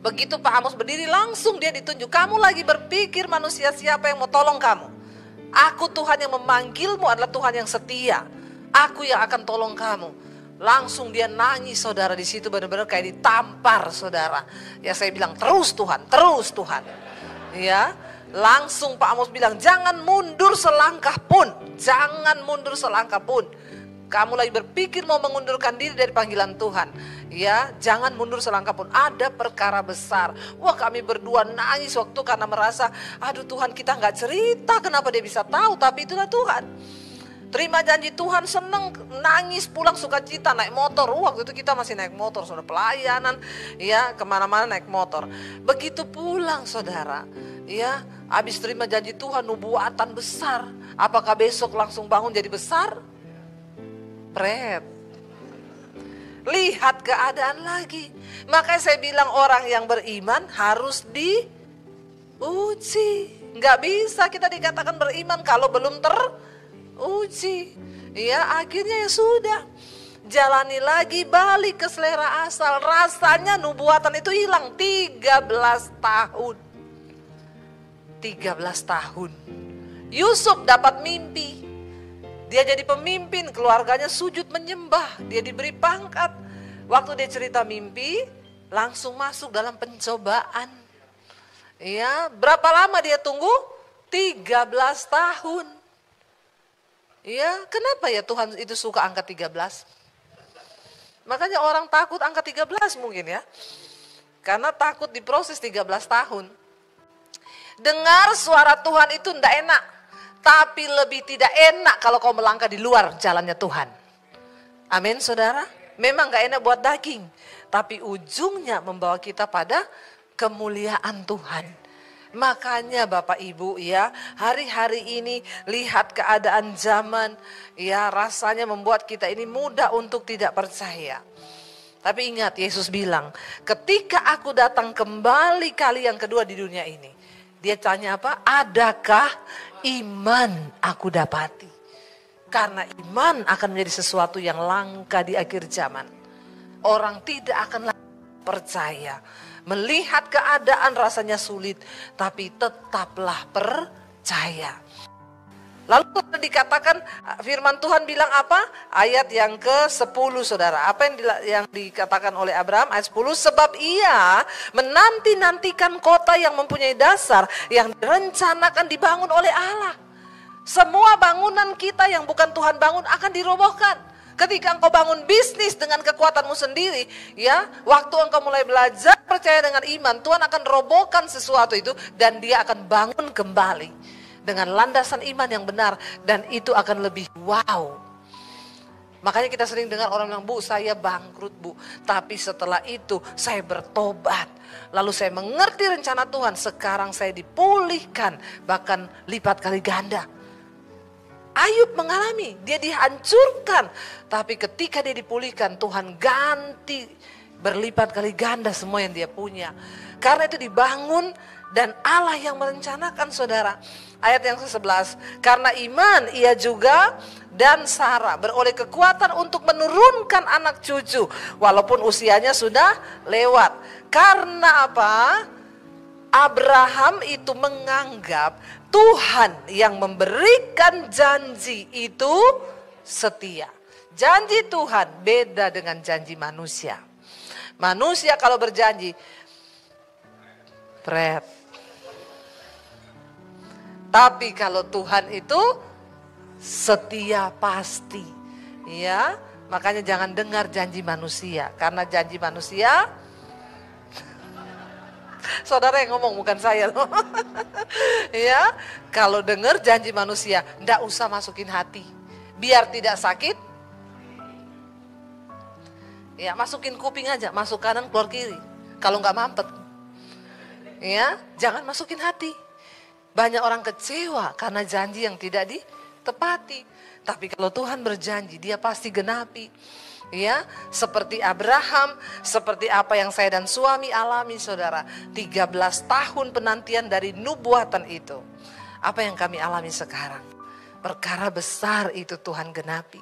begitu Pak Amos berdiri langsung dia ditunjuk, kamu lagi berpikir manusia siapa yang mau tolong kamu? Aku Tuhan yang memanggilmu adalah Tuhan yang setia, aku yang akan tolong kamu. Langsung dia nangis, saudara, di situ benar-benar kayak ditampar, saudara. Ya saya bilang terus Tuhan, terus Tuhan. Ya, langsung Pak Amos bilang jangan mundur selangkah pun, jangan mundur selangkah pun. Kamu lagi berpikir mau mengundurkan diri dari panggilan Tuhan. Ya, jangan mundur selangkah pun. Ada perkara besar. Wah, kami berdua nangis waktu karena merasa, aduh Tuhan, kita nggak cerita kenapa dia bisa tahu, tapi itulah Tuhan. Terima janji Tuhan, seneng, nangis, pulang sukacita, naik motor. Waktu itu kita masih naik motor, sudah pelayanan, ya kemana-mana naik motor. Begitu pulang saudara, ya habis terima janji Tuhan, nubuatan besar. Apakah besok langsung bangun jadi besar? Pret. Lihat keadaan lagi. Makanya saya bilang orang yang beriman harus diuji. Nggak bisa kita dikatakan beriman kalau belum teruji. Ya akhirnya ya sudah. Jalani lagi, balik ke selera asal. Rasanya nubuatan itu hilang 13 tahun. 13 tahun. Yusuf dapat mimpi. Dia jadi pemimpin, keluarganya sujud menyembah, dia diberi pangkat. Waktu dia cerita mimpi, langsung masuk dalam pencobaan. Ya, berapa lama dia tunggu? 13 tahun. Ya, kenapa ya Tuhan itu suka angka 13? Makanya orang takut angka 13 mungkin ya. Karena takut diproses 13 tahun. Dengar suara Tuhan itu tidak enak. Tapi lebih tidak enak kalau kau melangkah di luar jalannya Tuhan. Amin saudara. Memang gak enak buat daging. Tapi ujungnya membawa kita pada kemuliaan Tuhan. Makanya Bapak Ibu ya, hari-hari ini lihat keadaan zaman. Ya rasanya membuat kita ini mudah untuk tidak percaya. Tapi ingat Yesus bilang, ketika aku datang kembali kali yang kedua di dunia ini. Dia tanya apa? Adakah iman aku dapati? Karena iman akan menjadi sesuatu yang langka di akhir zaman. Orang tidak akan lagi percaya. Melihat keadaan rasanya sulit, tapi tetaplah percaya. Lalu dikatakan, firman Tuhan bilang apa? Ayat yang ke-10 saudara. Apa yang dikatakan oleh Abraham? Ayat 10, sebab ia menanti-nantikan kota yang mempunyai dasar yang direncanakan dibangun oleh Allah. Semua bangunan kita yang bukan Tuhan bangun akan dirobohkan. Ketika engkau bangun bisnis dengan kekuatanmu sendiri, ya, waktu engkau mulai belajar percaya dengan iman, Tuhan akan robohkan sesuatu itu dan dia akan bangun kembali. Dengan landasan iman yang benar dan itu akan lebih wow. Makanya kita sering dengar orang bilang, Bu saya bangkrut Bu. Tapi setelah itu saya bertobat. Lalu saya mengerti rencana Tuhan. Sekarang saya dipulihkan bahkan lipat kali ganda. Ayub mengalami, dia dihancurkan. Tapi ketika dia dipulihkan Tuhan ganti berlipat kali ganda semua yang dia punya. Karena itu dibangun dan Allah yang merencanakan saudara. Ayat yang ke-11, karena iman ia juga dan Sarah beroleh kekuatan untuk menurunkan anak cucu. Walaupun usianya sudah lewat. Karena apa? Abraham itu menganggap Tuhan yang memberikan janji itu setia. Janji Tuhan beda dengan janji manusia. Manusia kalau berjanji, pret. Tapi kalau Tuhan itu setia pasti. Ya, makanya jangan dengar janji manusia. Karena janji manusia, saudara yang ngomong bukan saya loh. Ya, kalau dengar janji manusia, ndak usah masukin hati. Biar tidak sakit. Ya, masukin kuping aja, masuk kanan keluar kiri. Kalau nggak mampet. Ya, jangan masukin hati. Banyak orang kecewa karena janji yang tidak ditepati. Tapi kalau Tuhan berjanji, dia pasti genapi. Ya, seperti Abraham, seperti apa yang saya dan suami alami saudara. 13 tahun penantian dari nubuatan itu. Apa yang kami alami sekarang? Perkara besar itu Tuhan genapi.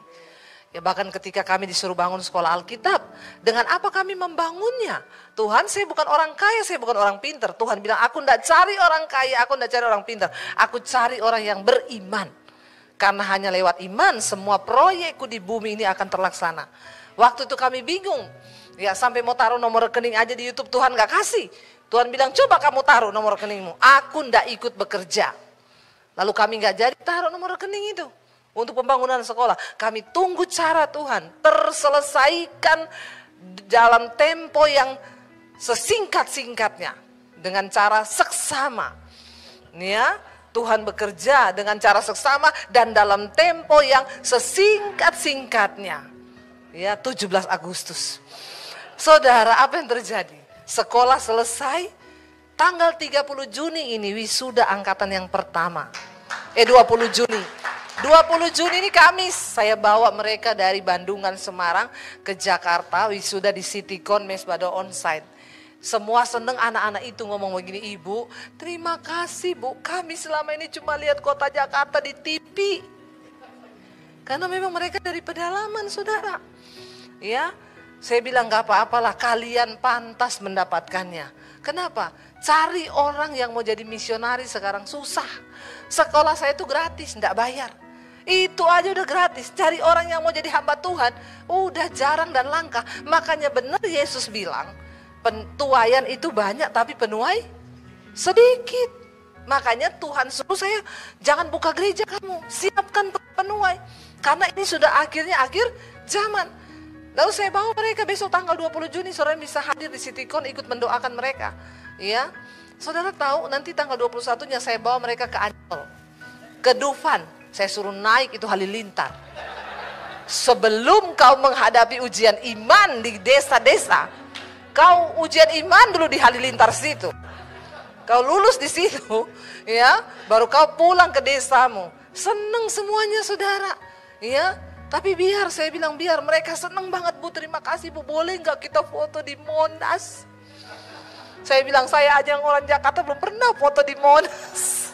Ya bahkan ketika kami disuruh bangun sekolah Alkitab, dengan apa kami membangunnya? Tuhan, saya bukan orang kaya, saya bukan orang pintar. Tuhan bilang, aku tidak cari orang kaya, aku tidak cari orang pintar. Aku cari orang yang beriman. Karena hanya lewat iman, semua proyekku di bumi ini akan terlaksana. Waktu itu kami bingung. Ya sampai mau taruh nomor rekening aja di YouTube, Tuhan gak kasih. Tuhan bilang, coba kamu taruh nomor rekeningmu. Aku tidak ikut bekerja. Lalu kami gak jadi taruh nomor rekening itu. Untuk pembangunan sekolah, kami tunggu cara Tuhan terselesaikan dalam tempo yang sesingkat-singkatnya, dengan cara seksama. Ya, Tuhan bekerja dengan cara seksama dan dalam tempo yang sesingkat-singkatnya. Ya, 17 Agustus. Saudara, apa yang terjadi? Sekolah selesai, tanggal 30 Juni ini wisuda angkatan yang pertama. 20 Juni. 20 Juni ini Kamis, saya bawa mereka dari Bandungan, Semarang ke Jakarta, wisuda di Citycon Mesbado Onsite. Semua seneng, anak-anak itu ngomong begini, Ibu, terima kasih Bu, kami selama ini cuma lihat kota Jakarta di TV. Karena memang mereka dari pedalaman, saudara. Ya, saya bilang gak apa-apalah, kalian pantas mendapatkannya. Kenapa? Cari orang yang mau jadi misionaris sekarang susah. Sekolah saya itu gratis, enggak bayar. Itu aja udah gratis. Cari orang yang mau jadi hamba Tuhan udah jarang dan langka. Makanya benar Yesus bilang, tuaian itu banyak tapi penuai sedikit. Makanya Tuhan suruh saya, jangan buka gereja kamu, siapkan penuai. Karena ini sudah akhirnya akhir zaman. Lalu saya bawa mereka besok tanggal 20 Juni, saudara bisa hadir di Citycon ikut mendoakan mereka. Ya, saudara tahu nanti tanggal 21-nya saya bawa mereka ke Ancol, ke Dufan. Saya suruh naik itu halilintar. Sebelum kau menghadapi ujian iman di desa-desa, kau ujian iman dulu di halilintar situ. Kau lulus di situ, ya, baru kau pulang ke desamu. Seneng semuanya, saudara. Ya, tapi biar, saya bilang biar, mereka seneng banget Bu, terima kasih Bu, boleh nggak kita foto di Monas? Saya bilang, saya aja yang orang Jakarta belum pernah foto di Monas.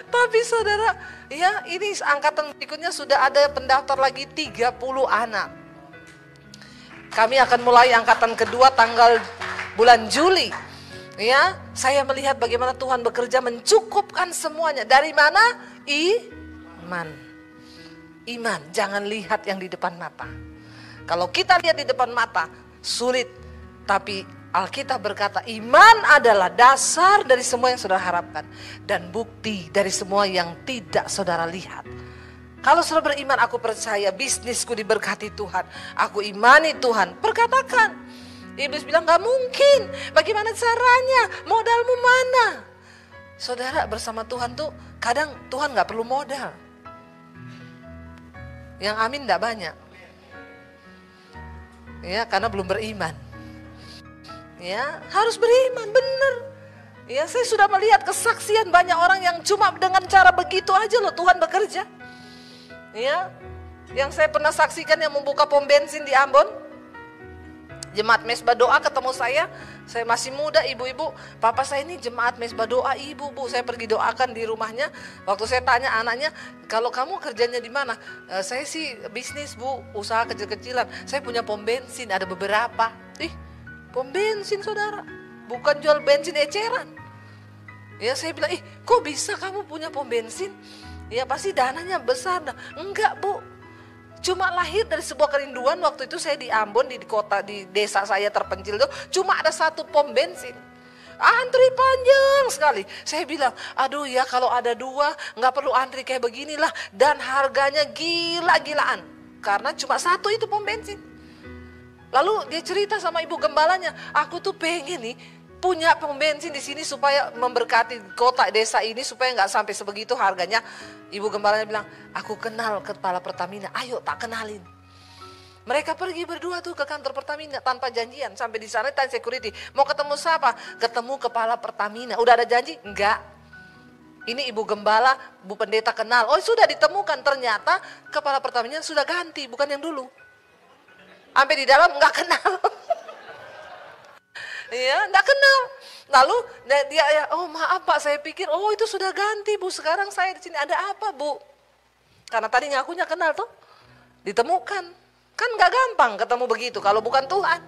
Tapi saudara, ya ini angkatan berikutnya sudah ada pendaftar lagi 30 anak. Kami akan mulai angkatan kedua tanggal bulan Juli. Ya, saya melihat bagaimana Tuhan bekerja mencukupkan semuanya. Dari mana? Iman. Iman, jangan lihat yang di depan mata. Kalau kita lihat di depan mata, sulit. Tapi Alkitab berkata, iman adalah dasar dari semua yang saudara harapkan. Dan bukti dari semua yang tidak saudara lihat. Kalau saudara beriman, aku percaya bisnisku diberkati Tuhan. Aku imani Tuhan, perkatakan. Iblis bilang, gak mungkin. Bagaimana caranya? Modalmu mana? Saudara, bersama Tuhan tuh, kadang Tuhan gak perlu modal. Yang amin gak banyak. Ya, karena belum beriman. Ya, harus beriman, benar. Ya, saya sudah melihat kesaksian banyak orang yang cuma dengan cara begitu aja loh Tuhan bekerja. Ya, yang saya pernah saksikan yang membuka pom bensin di Ambon. Jemaat Mesbah Doa ketemu saya masih muda, ibu-ibu, papa saya ini jemaat Mesbah Doa, ibu, Bu, saya pergi doakan di rumahnya. Waktu saya tanya anaknya, kalau kamu kerjanya di mana? Saya sih bisnis Bu, usaha kecil-kecilan. Saya punya pom bensin, ada beberapa. Pom bensin saudara, bukan jual bensin eceran. Ya, saya bilang, kok bisa kamu punya pom bensin? Ya pasti dananya besar. Enggak Bu, cuma lahir dari sebuah kerinduan. Waktu itu saya di Ambon, di kota, di desa saya terpencil itu, cuma ada satu pom bensin. Antri panjang sekali. Saya bilang, aduh ya kalau ada dua, gak perlu antri kayak beginilah. Dan harganya gila-gilaan. Karena cuma satu itu pom bensin. Lalu dia cerita sama ibu gembalanya, aku tuh pengen nih punya pom bensin di sini supaya memberkati kota desa ini supaya nggak sampai sebegitu harganya. Ibu gembalanya bilang, aku kenal kepala Pertamina, ayo tak kenalin. Mereka pergi berdua tuh ke kantor Pertamina tanpa janjian. Sampai di sana tanya security, mau ketemu siapa? Ketemu kepala Pertamina. Udah ada janji? Enggak. Ini ibu gembala, bu pendeta kenal. Oh sudah ditemukan, ternyata kepala Pertamina sudah ganti, bukan yang dulu. Sampai di dalam nggak kenal. Ya, nggak kenal. Lalu dia ya, oh maaf Pak, saya pikir oh itu sudah ganti Bu. Sekarang saya di sini ada apa Bu? Karena tadi ngakunya kenal tuh. Ditemukan. Kan nggak gampang ketemu begitu kalau bukan Tuhan.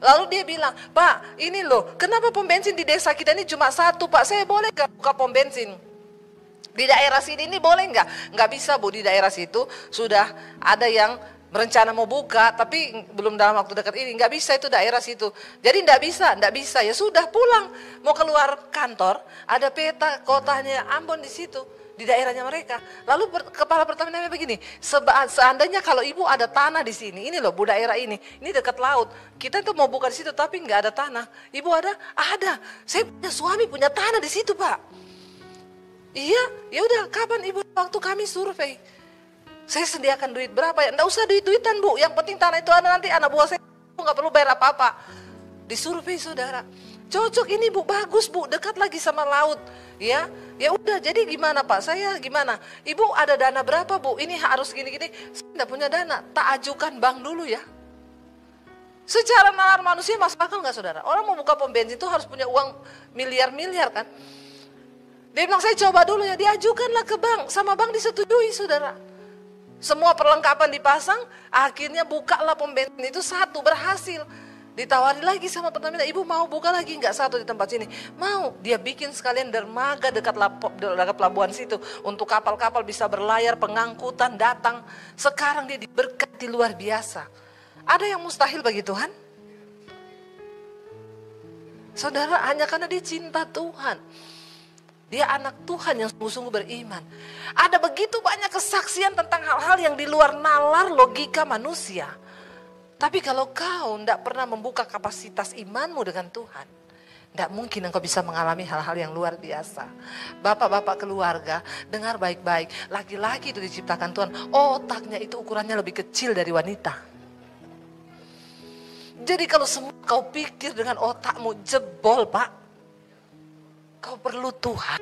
Lalu dia bilang, Pak ini loh, kenapa pom bensin di desa kita ini cuma satu Pak? Saya boleh nggak buka pom bensin? Di daerah sini ini boleh nggak? Nggak bisa Bu, di daerah situ sudah ada yang berencana mau buka, tapi belum dalam waktu dekat ini, nggak bisa itu daerah situ. Jadi nggak bisa, ya sudah pulang. Mau keluar kantor, ada peta kotanya Ambon di situ. di daerahnya mereka. Lalu kepala Pertamina begini, seandainya kalau ibu ada tanah di sini, ini loh bu daerah ini dekat laut, kita tuh mau buka di situ tapi nggak ada tanah. Ibu ada? Ada. Saya punya suami punya tanah di situ pak. Iya, ya udah kapan ibu waktu kami survei. Saya sediakan duit berapa ya? Nggak usah duit-duitan bu, yang penting tanah itu ada nanti anak buah saya nggak perlu bayar apa-apa. Disurvei saudara. Cocok ini bu, bagus bu, dekat lagi sama laut, ya. Ya udah, jadi gimana pak? Saya gimana? Ibu ada dana berapa bu? Ini harus gini-gini. Saya tidak punya dana, tak ajukan bank dulu ya. Secara nalar manusia masuk akal nggak saudara? Orang mau buka pom bensin itu harus punya uang miliar-miliar kan? Dia bilang saya coba dulu ya, diajukanlah ke bank, sama bank disetujui saudara. Semua perlengkapan dipasang, akhirnya bukalah pom bensin itu satu berhasil. Ditawari lagi sama Pertamina, ibu mau buka lagi nggak satu di tempat sini? Mau, dia bikin sekalian dermaga dekat pelabuhan situ. Untuk kapal-kapal bisa berlayar, pengangkutan datang. Sekarang dia diberkati luar biasa. Ada yang mustahil bagi Tuhan? Saudara, hanya karena dia cinta Tuhan. Dia anak Tuhan yang sungguh-sungguh beriman. Ada begitu banyak kesaksian tentang hal-hal yang di luar nalar logika manusia. Tapi kalau kau tidak pernah membuka kapasitas imanmu dengan Tuhan, tidak mungkin engkau bisa mengalami hal-hal yang luar biasa. Bapak-bapak keluarga, dengar baik-baik. Laki-laki itu diciptakan Tuhan, otaknya itu ukurannya lebih kecil dari wanita. Jadi kalau semua kau pikir dengan otakmu jebol pak, kau perlu Tuhan.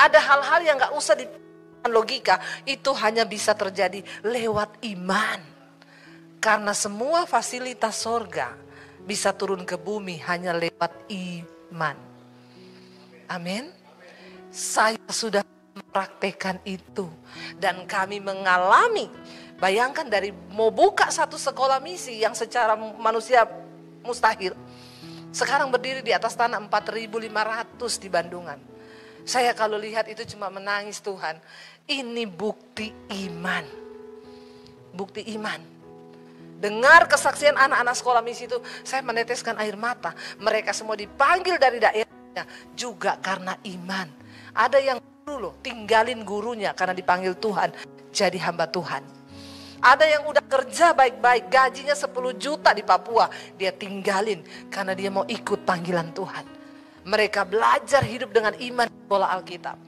Ada hal-hal yang gak usah dipikirkan logika, itu hanya bisa terjadi lewat iman. Karena semua fasilitas sorga bisa turun ke bumi hanya lewat iman. Amin. Saya sudah mempraktekkan itu. Dan kami mengalami, bayangkan dari mau buka satu sekolah misi yang secara manusia mustahil. Sekarang berdiri di atas tanah 4.500 di Bandungan. Saya kalau lihat itu cuma menangis Tuhan. Ini bukti iman. Bukti iman. Dengar kesaksian anak-anak sekolah misi itu, saya meneteskan air mata. Mereka semua dipanggil dari daerahnya juga karena iman. Ada yang guru loh, tinggalin gurunya karena dipanggil Tuhan, jadi hamba Tuhan. Ada yang udah kerja baik-baik, gajinya 10 juta di Papua, dia tinggalin karena dia mau ikut panggilan Tuhan. Mereka belajar hidup dengan iman di sekolah Alkitab.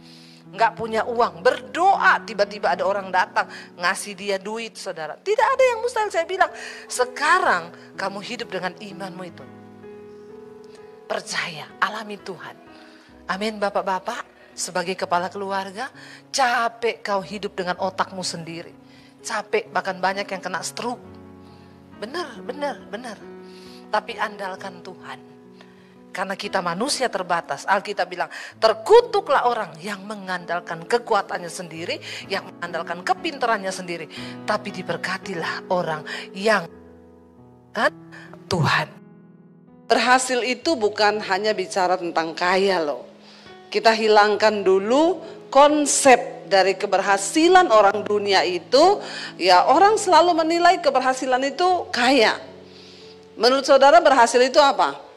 Nggak punya uang, berdoa, tiba-tiba ada orang datang ngasih dia duit saudara. Tidak ada yang mustahil. Saya bilang sekarang kamu hidup dengan imanmu itu, percaya, alami Tuhan. Amin Bapak-bapak. Sebagai kepala keluarga, capek kau hidup dengan otakmu sendiri. Capek, bahkan banyak yang kena stroke. Benar. Tapi andalkan Tuhan. Karena kita manusia terbatas. Alkitab bilang, terkutuklah orang yang mengandalkan kekuatannya sendiri, yang mengandalkan kepintarannya sendiri. Tapi diberkatilah orang yang kan Tuhan. Berhasil itu bukan hanya bicara tentang kaya loh. Kita hilangkan dulu konsep dari keberhasilan orang dunia itu. Ya, orang selalu menilai keberhasilan itu kaya. Menurut saudara berhasil itu apa?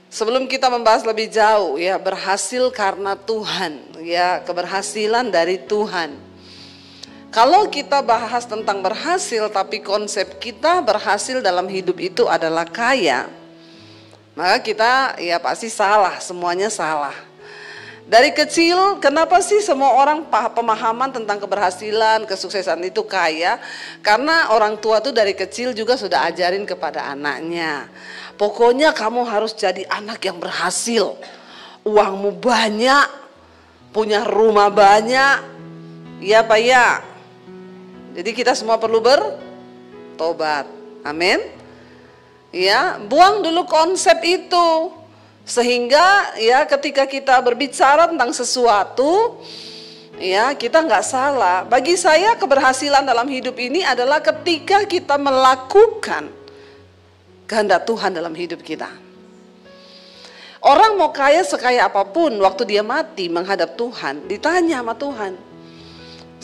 Sebelum kita membahas lebih jauh, ya, berhasil karena Tuhan, ya, keberhasilan dari Tuhan. Kalau kita bahas tentang berhasil, tapi konsep kita berhasil dalam hidup itu adalah kaya, maka kita ya pasti salah, semuanya salah. Dari kecil, kenapa sih semua orang pemahaman tentang keberhasilan, kesuksesan itu kaya? Karena orang tua tuh dari kecil juga sudah ajarin kepada anaknya. Pokoknya kamu harus jadi anak yang berhasil. Uangmu banyak, punya rumah banyak. Iya Pak ya. Jadi kita semua perlu bertobat. Amin. Ya, buang dulu konsep itu. Sehingga ya ketika kita berbicara tentang sesuatu, ya kita nggak salah. Bagi saya keberhasilan dalam hidup ini adalah ketika kita melakukan kehendak Tuhan dalam hidup kita. Orang mau kaya sekaya apapun, waktu dia mati menghadap Tuhan, ditanya sama Tuhan,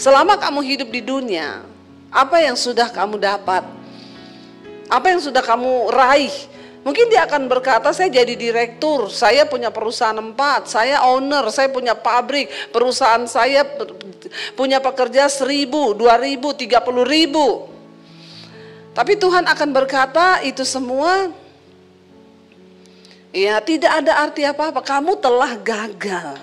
selama kamu hidup di dunia, apa yang sudah kamu dapat? Apa yang sudah kamu raih Mungkin dia akan berkata, saya jadi direktur, saya punya perusahaan 4, saya owner, saya punya pabrik, perusahaan saya punya pekerja 1.000, 2.000, 30.000. Tapi Tuhan akan berkata itu semua, ya tidak ada arti apa-apa, kamu telah gagal.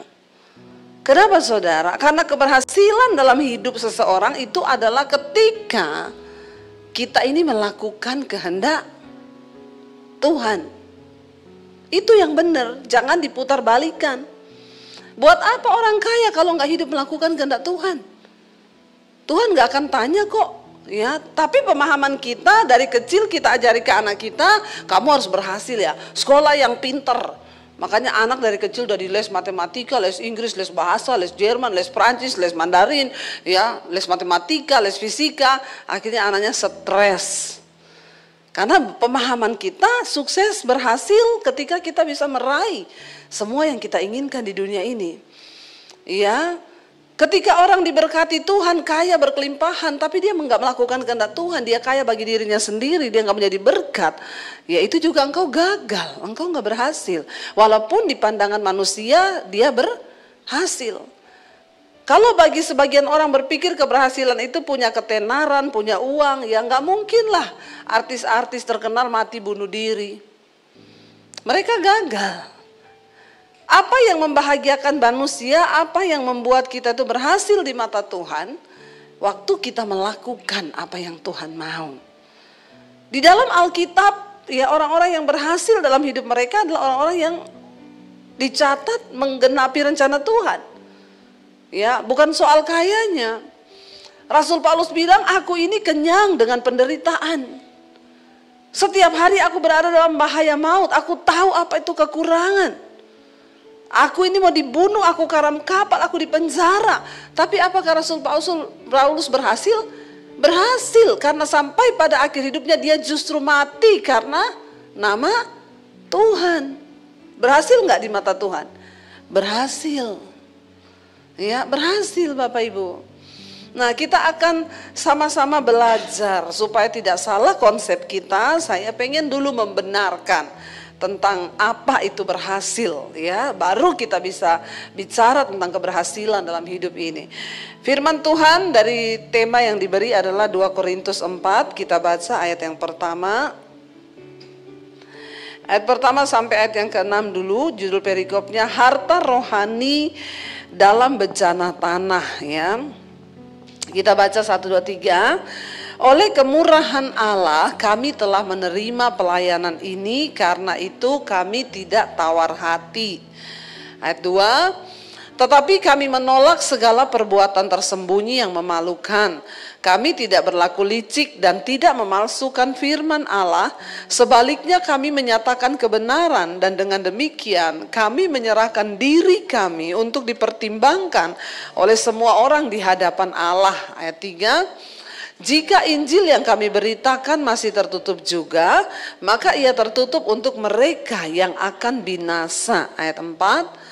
Kenapa saudara? Karena keberhasilan dalam hidup seseorang itu adalah ketika kita ini melakukan kehendak Tuhan. Itu yang benar, jangan diputar balikan. Buat apa orang kaya kalau nggak hidup melakukan kehendak Tuhan? Tuhan nggak akan tanya kok. Ya, tapi pemahaman kita dari kecil kita ajari ke anak kita, kamu harus berhasil ya, sekolah yang pinter. Makanya anak dari kecil udah di les matematika, les Inggris, les bahasa, les Jerman, les Prancis, les Mandarin, ya, les matematika, les fisika. Akhirnya anaknya stres. Karena pemahaman kita sukses berhasil ketika kita bisa meraih semua yang kita inginkan di dunia ini. Ya, ketika orang diberkati Tuhan, kaya berkelimpahan, tapi dia nggak melakukan kehendak Tuhan, dia kaya bagi dirinya sendiri, dia nggak menjadi berkat, ya itu juga engkau gagal, engkau nggak berhasil. Walaupun di pandangan manusia dia berhasil. Kalau bagi sebagian orang berpikir keberhasilan itu punya ketenaran, punya uang, ya nggak mungkin lah artis-artis terkenal mati bunuh diri. Mereka gagal. Apa yang membahagiakan manusia, apa yang membuat kita itu berhasil di mata Tuhan, waktu kita melakukan apa yang Tuhan mau. Di dalam Alkitab, ya orang-orang yang berhasil dalam hidup mereka adalah orang-orang yang dicatat menggenapi rencana Tuhan. Ya, bukan soal kayanya. Rasul Paulus bilang, aku ini kenyang dengan penderitaan. Setiap hari aku berada dalam bahaya maut. Aku tahu apa itu kekurangan. Aku ini mau dibunuh, aku karam kapal, aku dipenjara. Tapi apakah Rasul Paulus berhasil? Berhasil, karena sampai pada akhir hidupnya dia justru mati karena nama Tuhan. Berhasil nggak di mata Tuhan? Berhasil. Ya, berhasil Bapak Ibu. Nah, kita akan sama-sama belajar supaya tidak salah konsep kita. Saya pengen dulu membenarkan tentang apa itu berhasil, ya. Baru kita bisa bicara tentang keberhasilan dalam hidup ini. Firman Tuhan dari tema yang diberi adalah 2 Korintus 4. Kita baca ayat yang pertama. Ayat pertama sampai ayat yang ke-6 dulu. Judul perikopnya harta rohani dalam bejana tanah, ya. Kita baca 1, 2, 3. Oleh kemurahan Allah kami telah menerima pelayanan ini, karena itu kami tidak tawar hati. Ayat 2. Tetapi kami menolak segala perbuatan tersembunyi yang memalukan. Kami tidak berlaku licik dan tidak memalsukan firman Allah. Sebaliknya kami menyatakan kebenaran, dan dengan demikian kami menyerahkan diri kami untuk dipertimbangkan oleh semua orang di hadapan Allah. Ayat 3. Jika Injil yang kami beritakan masih tertutup juga, maka ia tertutup untuk mereka yang akan binasa. Ayat 4.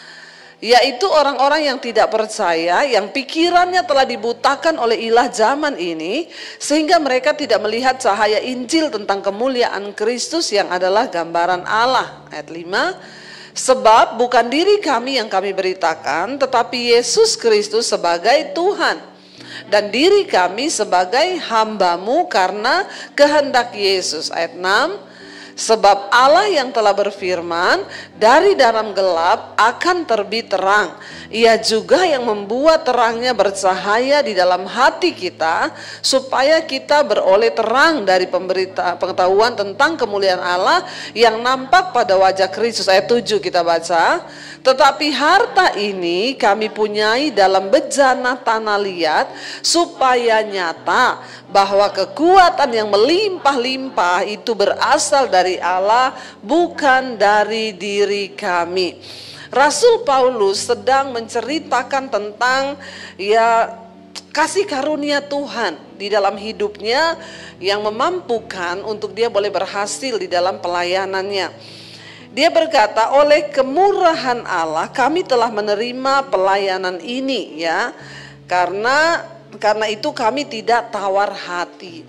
Yaitu orang-orang yang tidak percaya, yang pikirannya telah dibutakan oleh ilah zaman ini, sehingga mereka tidak melihat cahaya Injil tentang kemuliaan Kristus yang adalah gambaran Allah. Ayat 5. Sebab bukan diri kami yang kami beritakan, tetapi Yesus Kristus sebagai Tuhan, dan diri kami sebagai hamba-Mu karena kehendak Yesus. Ayat 6. Sebab Allah yang telah berfirman, dari dalam gelap akan terbit terang. Ia juga yang membuat terangnya bercahaya di dalam hati kita, supaya kita beroleh terang dari pengetahuan tentang kemuliaan Allah yang nampak pada wajah Kristus. Ayat 7 kita baca. Tetapi harta ini kami punyai dalam bejana tanah liat, supaya nyata bahwa kekuatan yang melimpah-limpah itu berasal dari Allah, bukan dari diri kami. Rasul Paulus sedang menceritakan tentang kasih karunia Tuhan di dalam hidupnya yang memampukan untuk dia boleh berhasil di dalam pelayanannya. Dia berkata, oleh kemurahan Allah kami telah menerima pelayanan ini, ya. Karena itu kami tidak tawar hati.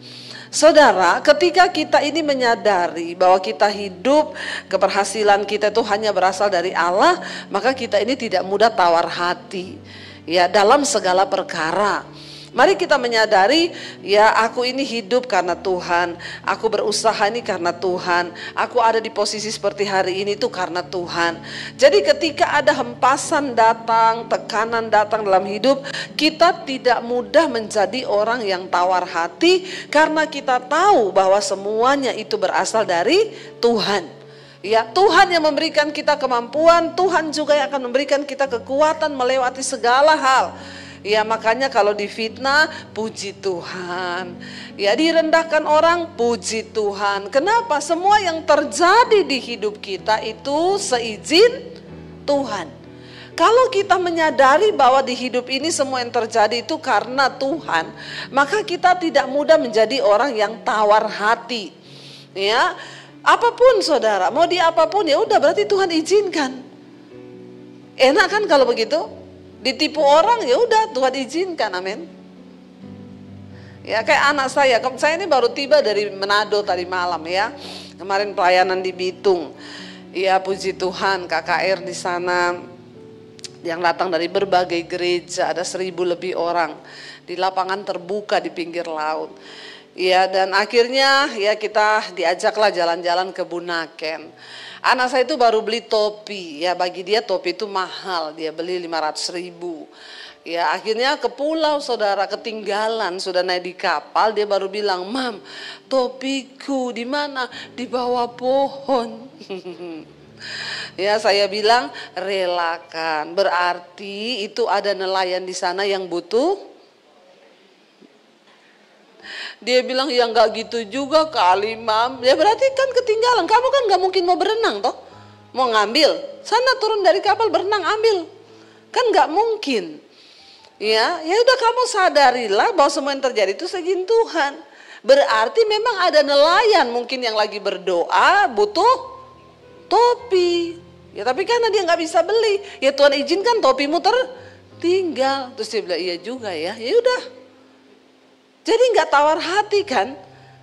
Saudara, ketika kita ini menyadari bahwa kita hidup, keberhasilan kita itu hanya berasal dari Allah, maka kita ini tidak mudah tawar hati ya dalam segala perkara. Mari kita menyadari, ya aku ini hidup karena Tuhan, aku berusaha ini karena Tuhan, aku ada di posisi seperti hari ini itu karena Tuhan. Jadi ketika ada hempasan datang, tekanan datang dalam hidup, kita tidak mudah menjadi orang yang tawar hati karena kita tahu bahwa semuanya itu berasal dari Tuhan. Ya, Tuhan yang memberikan kita kemampuan, Tuhan juga yang akan memberikan kita kekuatan melewati segala hal. Ya, makanya kalau difitnah, puji Tuhan. Ya, direndahkan orang, puji Tuhan. Kenapa? Semua yang terjadi di hidup kita itu seizin Tuhan. Kalau kita menyadari bahwa di hidup ini semua yang terjadi itu karena Tuhan, maka kita tidak mudah menjadi orang yang tawar hati. Ya, apapun saudara, mau di apapun ya udah berarti Tuhan izinkan. Enak kan kalau begitu? Ditipu orang ya udah Tuhan izinkan, amin. Ya kayak anak saya ini baru tiba dari Manado tadi malam ya. Kemarin pelayanan di Bitung. Ya puji Tuhan KKR di sana yang datang dari berbagai gereja, ada 1.000 lebih orang di lapangan terbuka di pinggir laut. Ya dan akhirnya ya kita diajaklah jalan-jalan ke Bunaken. Anak saya itu baru beli topi, ya bagi dia topi itu mahal, dia beli 500.000. Ya akhirnya ke pulau saudara, ketinggalan, sudah naik di kapal, dia baru bilang, "Mam, topiku di mana? Di bawah pohon." Ya saya bilang relakan, berarti itu ada nelayan di sana yang butuh. Dia bilang ya nggak gitu juga kali Mam. Ya berarti kan ketinggalan. Kamu kan nggak mungkin mau berenang toh, mau ngambil. Sana turun dari kapal berenang ambil. Kan nggak mungkin. Ya udah kamu sadarilah bahwa semua yang terjadi itu seizin Tuhan. Berarti memang ada nelayan mungkin yang lagi berdoa butuh topi. Ya tapi karena dia nggak bisa beli, ya Tuhan izinkan topimu tertinggal. Terus dia bilang iya juga ya. Ya udah. Jadi nggak tawar hati kan,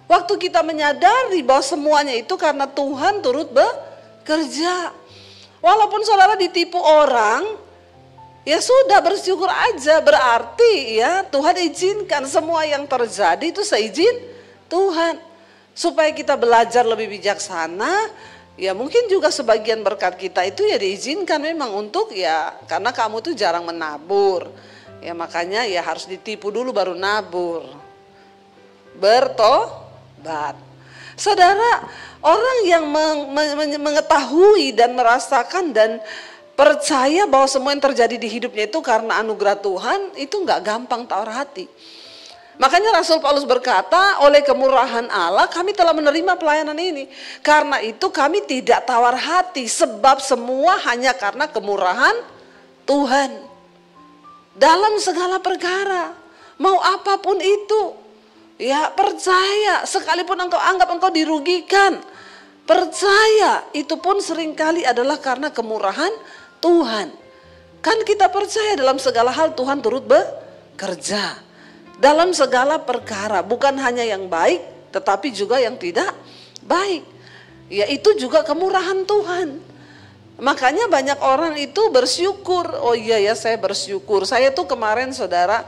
waktu kita menyadari bahwa semuanya itu karena Tuhan turut bekerja. Walaupun saudara ditipu orang, ya sudah bersyukur aja, berarti ya Tuhan izinkan semua yang terjadi itu seizin Tuhan. Supaya kita belajar lebih bijaksana, ya mungkin juga sebagian berkat kita itu ya diizinkan memang untuk ya karena kamu tuh jarang menabur. Ya makanya ya harus ditipu dulu baru nabur. Bertobat. Saudara, orang yang mengetahui dan merasakan dan percaya bahwa semua yang terjadi di hidupnya itu karena anugerah Tuhan, itu nggak gampang tawar hati. Makanya Rasul Paulus berkata, oleh kemurahan Allah kami telah menerima pelayanan ini. Karena itu kami tidak tawar hati, sebab semua hanya karena kemurahan Tuhan. Dalam segala perkara, mau apapun itu. Ya percaya, sekalipun engkau anggap engkau dirugikan, percaya itu pun seringkali adalah karena kemurahan Tuhan. Kan kita percaya dalam segala hal Tuhan turut bekerja. Dalam segala perkara, bukan hanya yang baik tetapi juga yang tidak baik. Ya itu juga kemurahan Tuhan. Makanya banyak orang itu bersyukur. Oh iya ya saya bersyukur. Saya tuh kemarin saudara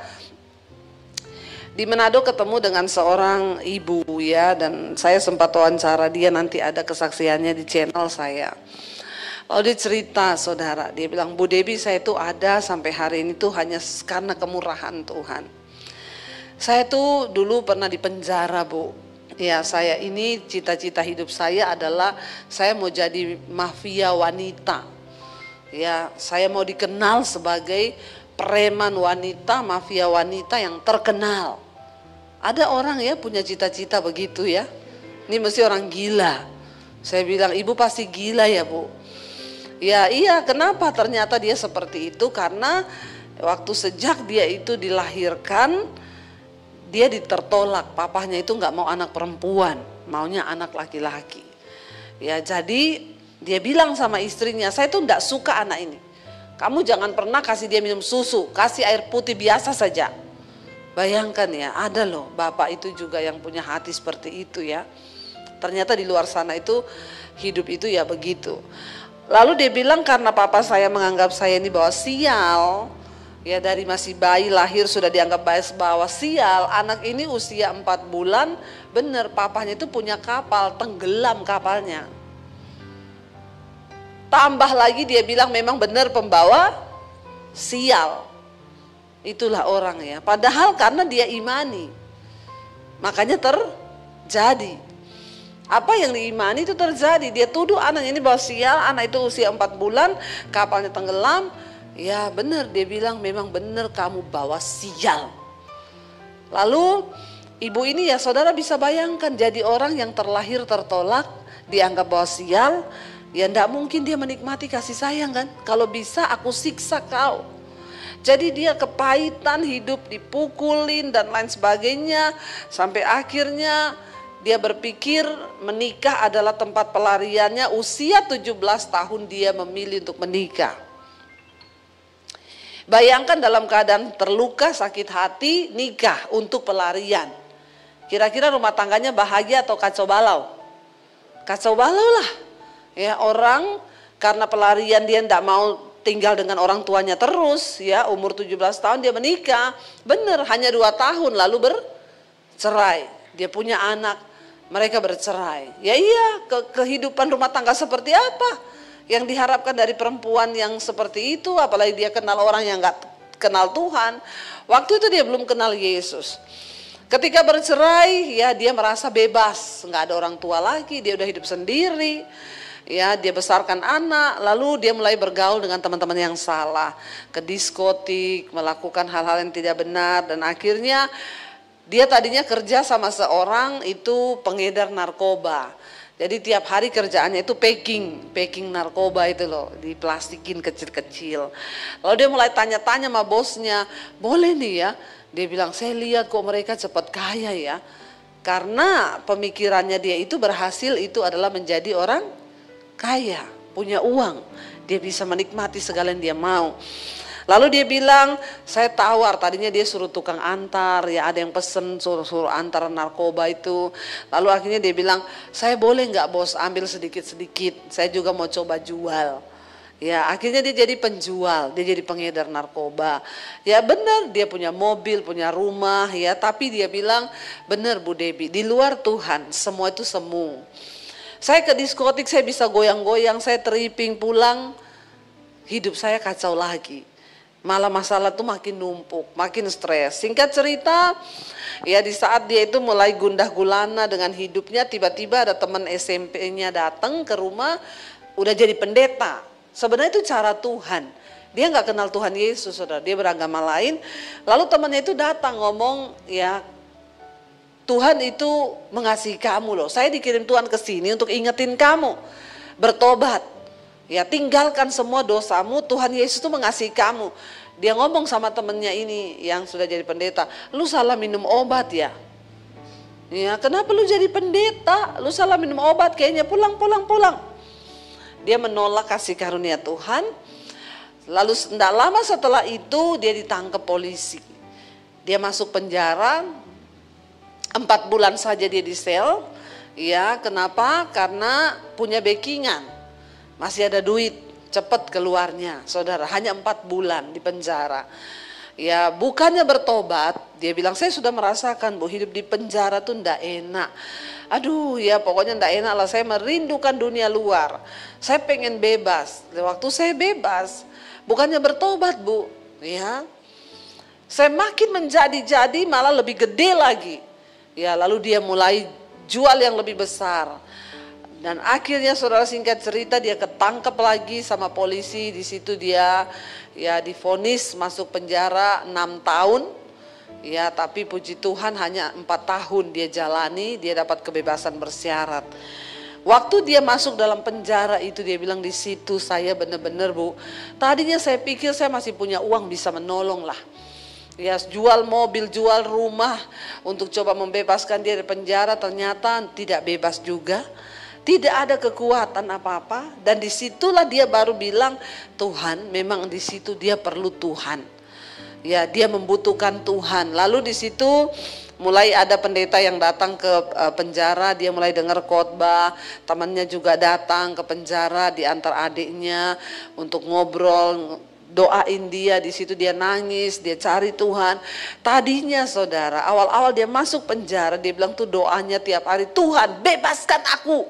di Manado ketemu dengan seorang ibu ya, dan saya sempat wawancara dia, nanti ada kesaksiannya di channel saya. Lalu dia cerita saudara, dia bilang Bu Debbie saya tuh ada sampai hari ini tuh hanya karena kemurahan Tuhan. Saya tuh dulu pernah di penjara Bu. Ya saya ini cita-cita hidup saya adalah saya mau jadi mafia wanita. Ya saya mau dikenal sebagai preman wanita, mafia wanita yang terkenal. Ada orang ya punya cita-cita begitu ya. Ini mesti orang gila. Saya bilang ibu pasti gila ya Bu. Ya iya kenapa ternyata dia seperti itu. Karena waktu sejak dia itu dilahirkan, dia ditertolak. Papahnya itu gak mau anak perempuan, maunya anak laki-laki. Ya jadi dia bilang sama istrinya, saya tuh gak suka anak ini. Kamu jangan pernah kasih dia minum susu, kasih air putih biasa saja. Bayangkan ya, ada loh bapak itu juga yang punya hati seperti itu ya. Ternyata di luar sana itu hidup itu ya begitu. Lalu dia bilang karena papa saya menganggap saya ini bawa sial, ya dari masih bayi lahir sudah dianggap bawa sial. Anak ini usia 4 bulan, bener papanya itu punya kapal, tenggelam kapalnya. Tambah lagi dia bilang memang benar pembawa sial. Itulah orang ya, padahal karena dia imani, makanya terjadi. Apa yang diimani itu terjadi. Dia tuduh anaknya ini bawa sial, anak itu usia 4 bulan, kapalnya tenggelam. Ya benar, dia bilang memang benar kamu bawa sial. Lalu ibu ini ya saudara bisa bayangkan, jadi orang yang terlahir tertolak, dianggap bawa sial, ya enggak mungkin dia menikmati kasih sayang kan. Kalau bisa aku siksa kau. Jadi dia kepahitan hidup, dipukulin dan lain sebagainya, sampai akhirnya dia berpikir menikah adalah tempat pelariannya. Usia 17 tahun dia memilih untuk menikah. Bayangkan dalam keadaan terluka, sakit hati, nikah untuk pelarian. Kira-kira rumah tangganya bahagia atau kacau balau? Kacau balau lah. Ya, orang karena pelarian dia tidak mau tinggal dengan orang tuanya terus, ya umur 17 tahun dia menikah. Benar, hanya 2 tahun lalu bercerai. Dia punya anak. Mereka bercerai. Ya iya, kehidupan rumah tangga seperti apa yang diharapkan dari perempuan yang seperti itu, apalagi dia kenal orang yang gak kenal Tuhan. Waktu itu dia belum kenal Yesus. Ketika bercerai, ya dia merasa bebas, gak ada orang tua lagi, dia udah hidup sendiri. Ya, dia besarkan anak, lalu dia mulai bergaul dengan teman-teman yang salah, ke diskotik, melakukan hal-hal yang tidak benar, dan akhirnya dia tadinya kerja sama seorang itu pengedar narkoba. Jadi tiap hari kerjaannya itu packing narkoba itu loh, diplastikin kecil-kecil. Lalu dia mulai tanya-tanya sama bosnya, boleh nih ya? Dia bilang, saya lihat kok mereka cepat kaya ya. Karena pemikirannya dia itu berhasil itu adalah menjadi orang kaya, punya uang. Dia bisa menikmati segala yang dia mau. Lalu dia bilang, saya tawar, tadinya dia suruh tukang antar, ya ada yang pesen suruh antar narkoba itu. Lalu akhirnya dia bilang, saya boleh nggak bos ambil sedikit-sedikit, saya juga mau coba jual. Ya akhirnya dia jadi penjual, dia jadi pengedar narkoba. Ya benar, dia punya mobil, punya rumah, ya tapi dia bilang, benar Bu Debbie, di luar Tuhan semua itu semu. Saya ke diskotik, saya bisa goyang-goyang, saya tripping pulang, hidup saya kacau lagi. Malah masalah tuh makin numpuk, makin stres. Singkat cerita, ya di saat dia itu mulai gundah gulana dengan hidupnya, tiba-tiba ada teman SMP-nya datang ke rumah, udah jadi pendeta. Sebenarnya itu cara Tuhan. Dia nggak kenal Tuhan Yesus, saudara. Dia beragama lain. Lalu temannya itu datang ngomong, ya Tuhan itu mengasihi kamu loh. Saya dikirim Tuhan ke sini untuk ingetin kamu bertobat. Ya tinggalkan semua dosamu, Tuhan Yesus itu mengasihi kamu. Dia ngomong sama temennya ini yang sudah jadi pendeta, lu salah minum obat ya. Ya kenapa lu jadi pendeta? Lu salah minum obat kayaknya, pulang. Dia menolak kasih karunia Tuhan. Lalu tidak lama setelah itu dia ditangkap polisi. Dia masuk penjara, 4 bulan saja dia di sel. Ya kenapa? Karena punya backingan. Masih ada duit, cepat keluarnya, saudara. Hanya 4 bulan di penjara. Ya bukannya bertobat, dia bilang saya sudah merasakan Bu, hidup di penjara tuh ndak enak. Aduh ya pokoknya ndak enak lah, saya merindukan dunia luar. Saya pengen bebas. Waktu saya bebas, bukannya bertobat Bu, ya. Saya makin menjadi malah lebih gede lagi. Ya lalu dia mulai jual yang lebih besar. Dan akhirnya saudara singkat cerita dia ketangkep lagi sama polisi. Di situ dia ya divonis masuk penjara 6 tahun. Ya tapi puji Tuhan hanya 4 tahun dia jalani, dia dapat kebebasan bersyarat. Waktu dia masuk dalam penjara itu dia bilang, di situ saya benar-benar Bu, tadinya saya pikir saya masih punya uang bisa menolong lah. Ya jual mobil, jual rumah untuk coba membebaskan dia dari penjara, ternyata tidak bebas juga. Tidak ada kekuatan apa-apa, dan disitulah dia baru bilang Tuhan, memang di situ dia perlu Tuhan. Ya, dia membutuhkan Tuhan. Lalu di situ mulai ada pendeta yang datang ke penjara, dia mulai dengar khotbah, temannya juga datang ke penjara di antar adiknya untuk ngobrol, doain dia. Di situ dia nangis, dia cari Tuhan. Tadinya saudara, awal-awal dia masuk penjara, dia bilang tuh doanya tiap hari, Tuhan bebaskan aku.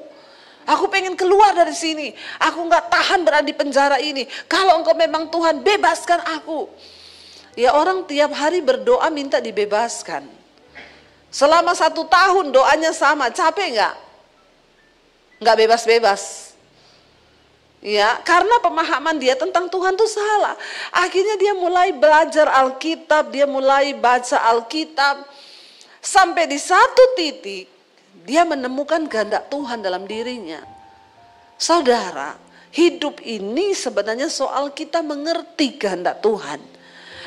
Aku pengen keluar dari sini. Aku gak tahan berada di penjara ini. Kalau engkau memang Tuhan, bebaskan aku. Ya, orang tiap hari berdoa minta dibebaskan. Selama 1 tahun doanya sama, capek nggak? Nggak bebas-bebas. Ya, karena pemahaman dia tentang Tuhan tuh salah. Akhirnya dia mulai belajar Alkitab, dia mulai baca Alkitab. Sampai di satu titik, dia menemukan kehendak Tuhan dalam dirinya. Saudara, hidup ini sebenarnya soal kita mengerti kehendak Tuhan.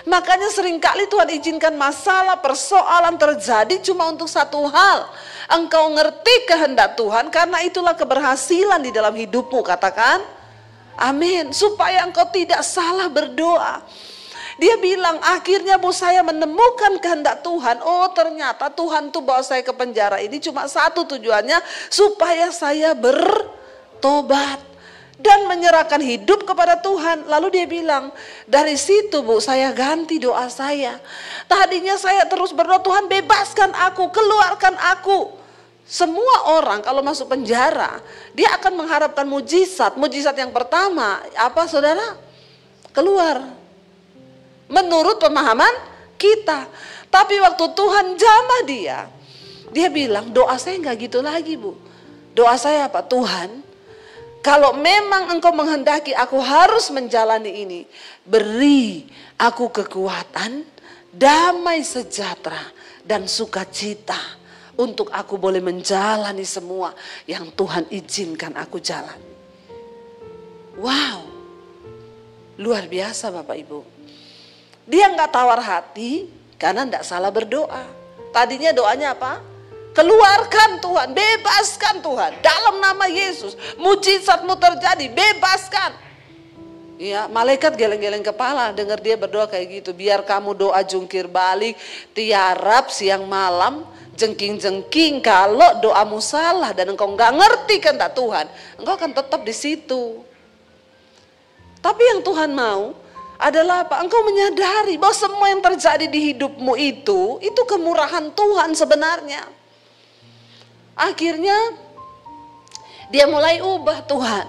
Makanya seringkali Tuhan izinkan masalah, persoalan terjadi cuma untuk satu hal. Engkau ngerti kehendak Tuhan, karena itulah keberhasilan di dalam hidupmu, katakan amin. Supaya engkau tidak salah berdoa. Dia bilang, akhirnya Bu, saya menemukan kehendak Tuhan. Oh, ternyata Tuhan tuh bawa saya ke penjara ini cuma satu tujuannya, supaya saya bertobat dan menyerahkan hidup kepada Tuhan. Lalu dia bilang, dari situ Bu, saya ganti doa saya. Tadinya saya terus berdoa, Tuhan bebaskan aku, keluarkan aku. Semua orang kalau masuk penjara, dia akan mengharapkan mujizat. Mujizat yang pertama, apa saudara? Keluar. Menurut pemahaman kita. Tapi waktu Tuhan jamah dia bilang, doa saya enggak gitu lagi Bu. Doa saya apa? Tuhan, kalau memang engkau menghendaki aku harus menjalani ini, beri aku kekuatan, damai sejahtera, dan sukacita untuk aku boleh menjalani semua yang Tuhan izinkan aku jalani. Wow, luar biasa Bapak Ibu. Dia nggak tawar hati karena nggak salah berdoa. Tadinya doanya apa? Keluarkan Tuhan, bebaskan Tuhan. Dalam nama Yesus, mujizatmu terjadi, bebaskan. Ya, malaikat geleng-geleng kepala dengar dia berdoa kayak gitu. Biar kamu doa jungkir balik, tiarap siang malam, jengking-jengking. Kalau doamu salah dan engkau nggak ngerti kehendak Tuhan, engkau akan tetap di situ. Tapi yang Tuhan mau adalah apa? Engkau menyadari bahwa semua yang terjadi di hidupmu itu kemurahan Tuhan sebenarnya. Akhirnya dia mulai ubah. Tuhan,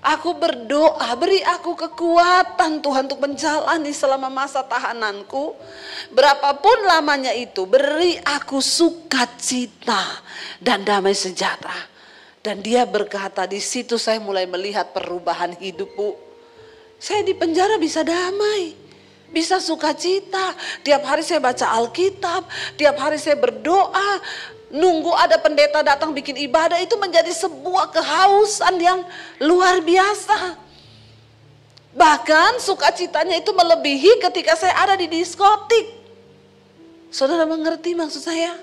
aku berdoa, beri aku kekuatan Tuhan untuk menjalani selama masa tahananku. Berapapun lamanya itu, beri aku sukacita dan damai sejahtera. Dan dia berkata, di situ saya mulai melihat perubahan hidupku. Saya di penjara bisa damai, bisa sukacita. Tiap hari saya baca Alkitab, tiap hari saya berdoa. Nunggu ada pendeta datang bikin ibadah, itu menjadi sebuah kehausan yang luar biasa. Bahkan sukacitanya itu melebihi ketika saya ada di diskotik. Saudara mengerti maksud saya?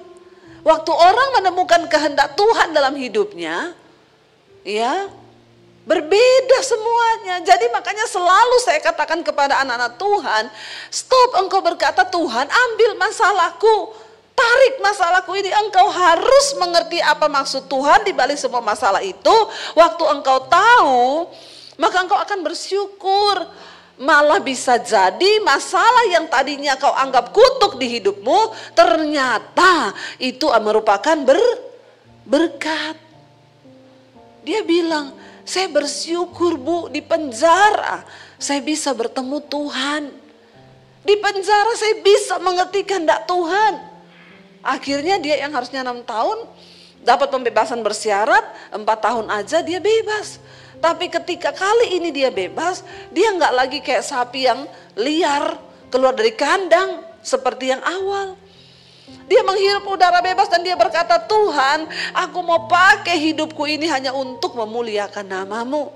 Waktu orang menemukan kehendak Tuhan dalam hidupnya, ya, berbeda semuanya. Jadi makanya selalu saya katakan kepada anak-anak Tuhan, stop engkau berkata Tuhan ambil masalahku, tarik masalahku ini. Engkau harus mengerti apa maksud Tuhan di balik semua masalah itu. Waktu engkau tahu, maka engkau akan bersyukur. Malah bisa jadi masalah yang tadinya kau anggap kutuk di hidupmu, ternyata itu merupakan berkat. Dia bilang, saya bersyukur Bu, di penjara saya bisa bertemu Tuhan. Di penjara saya bisa mengerti kehendak Tuhan. Akhirnya dia yang harusnya 6 tahun dapat pembebasan bersyarat, 4 tahun aja dia bebas. Tapi ketika kali ini dia bebas, dia nggak lagi kayak sapi yang liar keluar dari kandang seperti yang awal. Dia menghirup udara bebas dan dia berkata, Tuhan, aku mau pakai hidupku ini hanya untuk memuliakan namamu.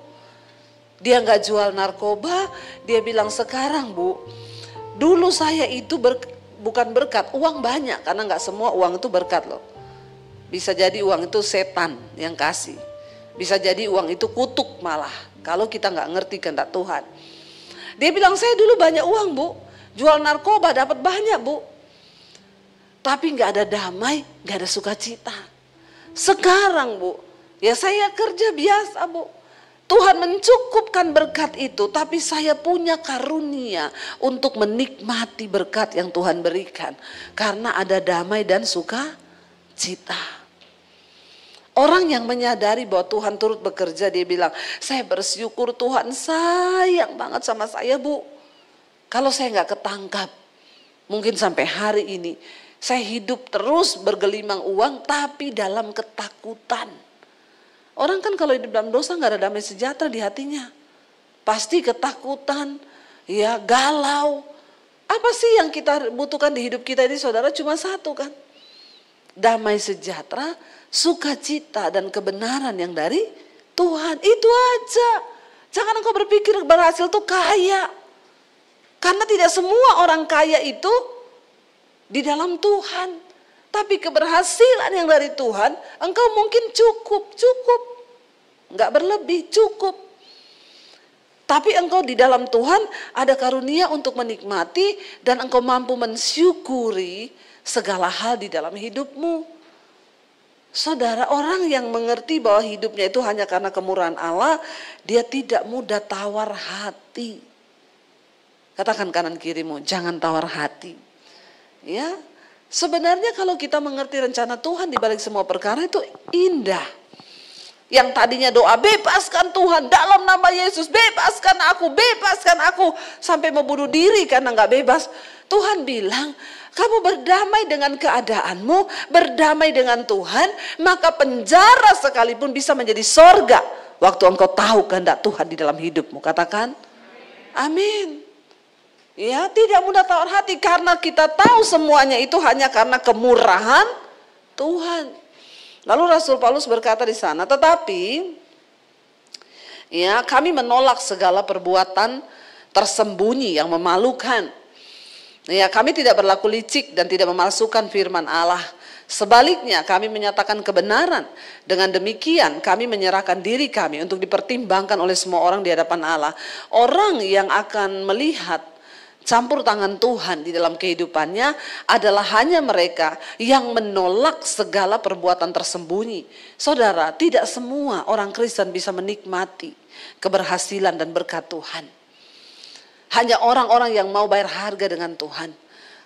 Dia nggak jual narkoba. Dia bilang, sekarang Bu, dulu saya itu bukan berkat, uang banyak, karena nggak semua uang itu berkat loh. Bisa jadi uang itu setan yang kasih, bisa jadi uang itu kutuk malah kalau kita nggak ngerti kehendak Tuhan. Dia bilang, saya dulu banyak uang Bu, Jual narkoba dapat banyak, Bu. Tapi nggak ada damai, nggak ada sukacita. Sekarang, Bu, ya saya kerja biasa, Bu. Tuhan mencukupkan berkat itu, tapi saya punya karunia untuk menikmati berkat yang Tuhan berikan. Karena ada damai dan sukacita. Orang yang menyadari bahwa Tuhan turut bekerja, dia bilang, saya bersyukur Tuhan sayang banget sama saya, Bu. Kalau saya nggak ketangkap, mungkin sampai hari ini, saya hidup terus bergelimang uang, tapi dalam ketakutan. Orang kan kalau hidup dalam dosa nggak ada damai sejahtera di hatinya. Pasti ketakutan, ya galau. Apa sih yang kita butuhkan di hidup kita ini, saudara? Cuma satu kan. Damai sejahtera, sukacita dan kebenaran yang dari Tuhan. Itu aja. Jangan engkau berpikir berhasil tuh kaya. Karena tidak semua orang kaya itu di dalam Tuhan. Tapi keberhasilan yang dari Tuhan, engkau mungkin cukup. Enggak berlebih, cukup. Tapi engkau di dalam Tuhan ada karunia untuk menikmati dan engkau mampu mensyukuri segala hal di dalam hidupmu. Saudara, orang yang mengerti bahwa hidupnya itu hanya karena kemurahan Allah, dia tidak mudah tawar hati. Katakan kanan kirimu, jangan tawar hati. Ya. Sebenarnya kalau kita mengerti rencana Tuhan di balik semua perkara itu indah. Yang tadinya doa, bebaskan Tuhan dalam nama Yesus, bebaskan aku, sampai mau bunuh diri karena gak bebas. Tuhan bilang, kamu berdamai dengan keadaanmu, berdamai dengan Tuhan, maka penjara sekalipun bisa menjadi sorga waktu engkau tahu kehendak Tuhan di dalam hidupmu. Katakan, amin. Ya, tidak mudah tawar hati karena kita tahu semuanya itu hanya karena kemurahan Tuhan. Lalu Rasul Paulus berkata di sana, tetapi ya, kami menolak segala perbuatan tersembunyi yang memalukan. Ya, kami tidak berlaku licik dan tidak memalsukan firman Allah. Sebaliknya kami menyatakan kebenaran. Dengan demikian kami menyerahkan diri kami untuk dipertimbangkan oleh semua orang di hadapan Allah. Orang yang akan melihat campur tangan Tuhan di dalam kehidupannya adalah hanya mereka yang menolak segala perbuatan tersembunyi. Saudara, tidak semua orang Kristen bisa menikmati keberhasilan dan berkat Tuhan. Hanya orang-orang yang mau bayar harga dengan Tuhan.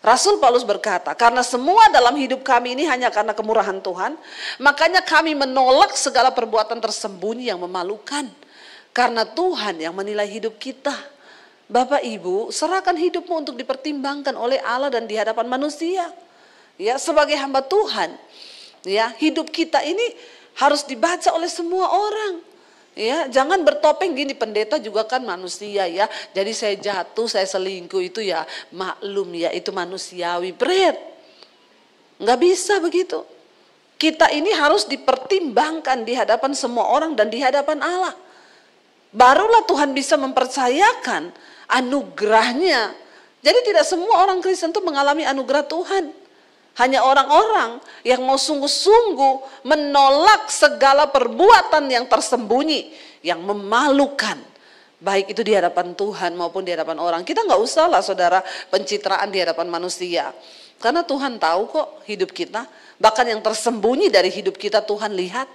Rasul Paulus berkata, karena semua dalam hidup kami ini hanya karena kemurahan Tuhan, makanya kami menolak segala perbuatan tersembunyi yang memalukan. Karena Tuhan yang menilai hidup kita. Bapak Ibu, serahkan hidupmu untuk dipertimbangkan oleh Allah dan di hadapan manusia. Ya, sebagai hamba Tuhan, ya, hidup kita ini harus dibaca oleh semua orang. Ya, jangan bertopeng gini, pendeta juga kan manusia ya. Jadi saya jatuh, saya selingkuh itu ya maklum ya, itu manusiawi. Bret. Nggak bisa begitu. Kita ini harus dipertimbangkan di hadapan semua orang dan di hadapan Allah. Barulah Tuhan bisa mempercayakan anugerahnya. Jadi tidak semua orang Kristen itu mengalami anugerah Tuhan. Hanya orang-orang yang mau sungguh-sungguh menolak segala perbuatan yang tersembunyi, yang memalukan. Baik itu di hadapan Tuhan maupun di hadapan orang. Kita nggak usah lah saudara pencitraan di hadapan manusia. Karena Tuhan tahu kok hidup kita. Bahkan yang tersembunyi dari hidup kita Tuhan lihat.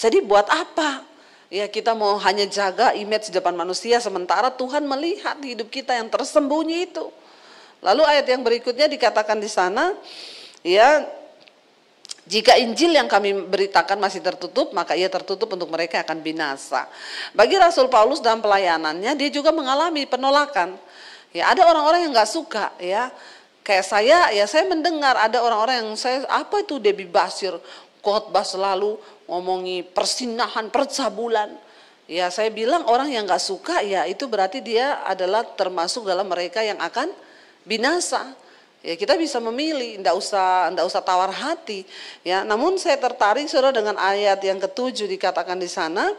Jadi buat apa? Ya, kita mau hanya jaga image di depan manusia sementara Tuhan melihat hidup kita yang tersembunyi itu. Lalu ayat yang berikutnya dikatakan di sana, ya, jika Injil yang kami beritakan masih tertutup, maka ia tertutup untuk mereka akan binasa. Bagi Rasul Paulus dalam pelayanannya, dia juga mengalami penolakan. Ya, ada orang-orang yang nggak suka, ya. Kayak saya, ya saya mendengar ada orang-orang yang apa itu Debbie Basir, khotbah selalu ngomongi persinahan, percabulan. Ya, saya bilang orang yang nggak suka, ya itu berarti dia adalah termasuk dalam mereka yang akan binasa. Ya, kita bisa memilih, enggak usah tawar hati. Ya, namun saya tertarik saudara dengan ayat yang ke-7 dikatakan di sana,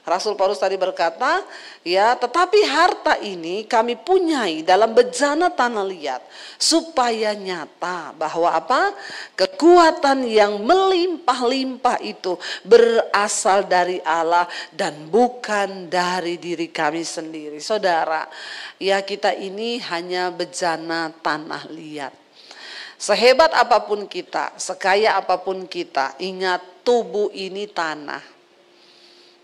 Rasul Paulus tadi berkata, ya, tetapi harta ini kami punyai dalam bejana tanah liat, supaya nyata bahwa apa? Kekuatan yang melimpah-limpah itu berasal dari Allah dan bukan dari diri kami sendiri. Saudara, ya kita ini hanya bejana tanah liat. Sehebat apapun kita, sekaya apapun kita, ingat tubuh ini tanah.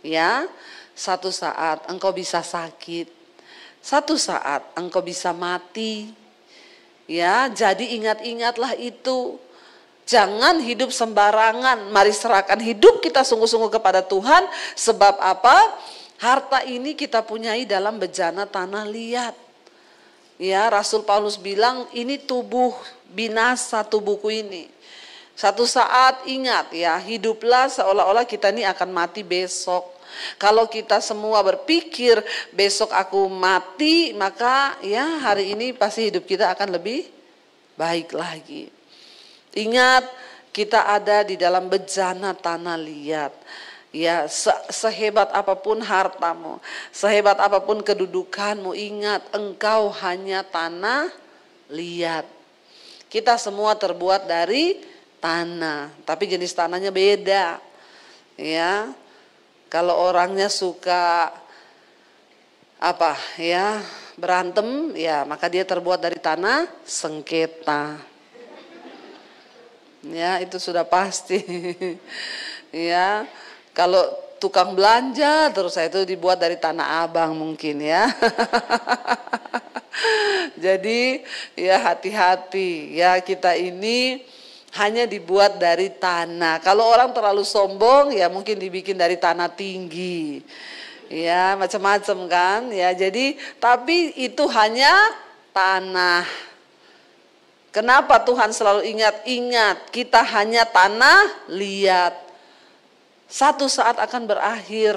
Ya, satu saat engkau bisa sakit, satu saat engkau bisa mati. Ya, jadi ingat-ingatlah itu. Jangan hidup sembarangan. Mari serahkan hidup kita sungguh-sungguh kepada Tuhan. Sebab apa? Harta ini kita punyai dalam bejana tanah liat. Ya, Rasul Paulus bilang ini tubuh binasa, tubuhku ini. Satu saat ingat ya, hiduplah seolah-olah kita ini akan mati besok. Kalau kita semua berpikir besok aku mati, maka ya hari ini pasti hidup kita akan lebih baik lagi. Ingat, kita ada di dalam bejana tanah liat. Ya, sehebat apapun hartamu, sehebat apapun kedudukanmu, ingat engkau hanya tanah liat. Kita semua terbuat dari tanah, tapi jenis tanahnya beda. Ya, kalau orangnya suka apa ya, berantem, ya maka dia terbuat dari tanah sengketa. Ya, itu sudah pasti. Ya, kalau tukang belanja terus itu dibuat dari tanah abang mungkin ya. Jadi ya hati-hati ya, kita ini hanya dibuat dari tanah. Kalau orang terlalu sombong ya mungkin dibikin dari tanah tinggi. Ya, macam-macam kan? Ya, jadi tapi itu hanya tanah. Kenapa Tuhan selalu ingat kita hanya tanah liat. Satu saat akan berakhir.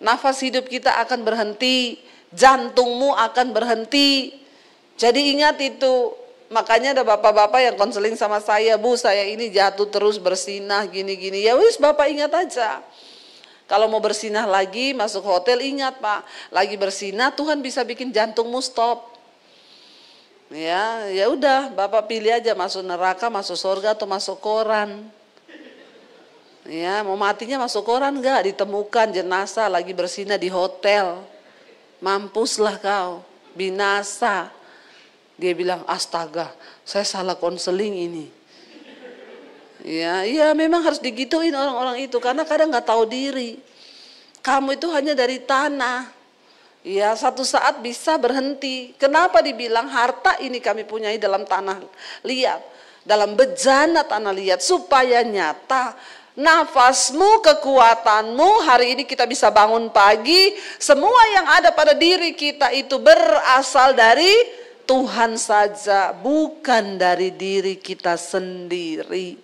Nafas hidup kita akan berhenti, jantungmu akan berhenti. Jadi ingat itu. Makanya ada bapak-bapak yang konseling sama saya, Bu, saya ini jatuh terus bersinah gini-gini. Ya wis, Bapak ingat aja. Kalau mau bersinah lagi masuk hotel, ingat Pak, lagi bersinah Tuhan bisa bikin jantungmu stop. Ya, ya udah, Bapak pilih aja masuk neraka, masuk surga atau masuk koran. Ya, mau matinya masuk koran enggak? Ditemukan jenazah lagi bersinah di hotel. Mampuslah kau, binasa. Dia bilang, astaga, saya salah konseling ini. Ya, iya memang harus digituin orang-orang itu karena kadang nggak tahu diri. Kamu itu hanya dari tanah. Ya, satu saat bisa berhenti. Kenapa dibilang harta ini kami punyai dalam tanah liat, dalam bejana tanah liat, supaya nyata nafasmu, kekuatanmu, hari ini kita bisa bangun pagi, semua yang ada pada diri kita itu berasal dari Tuhan saja, bukan dari diri kita sendiri.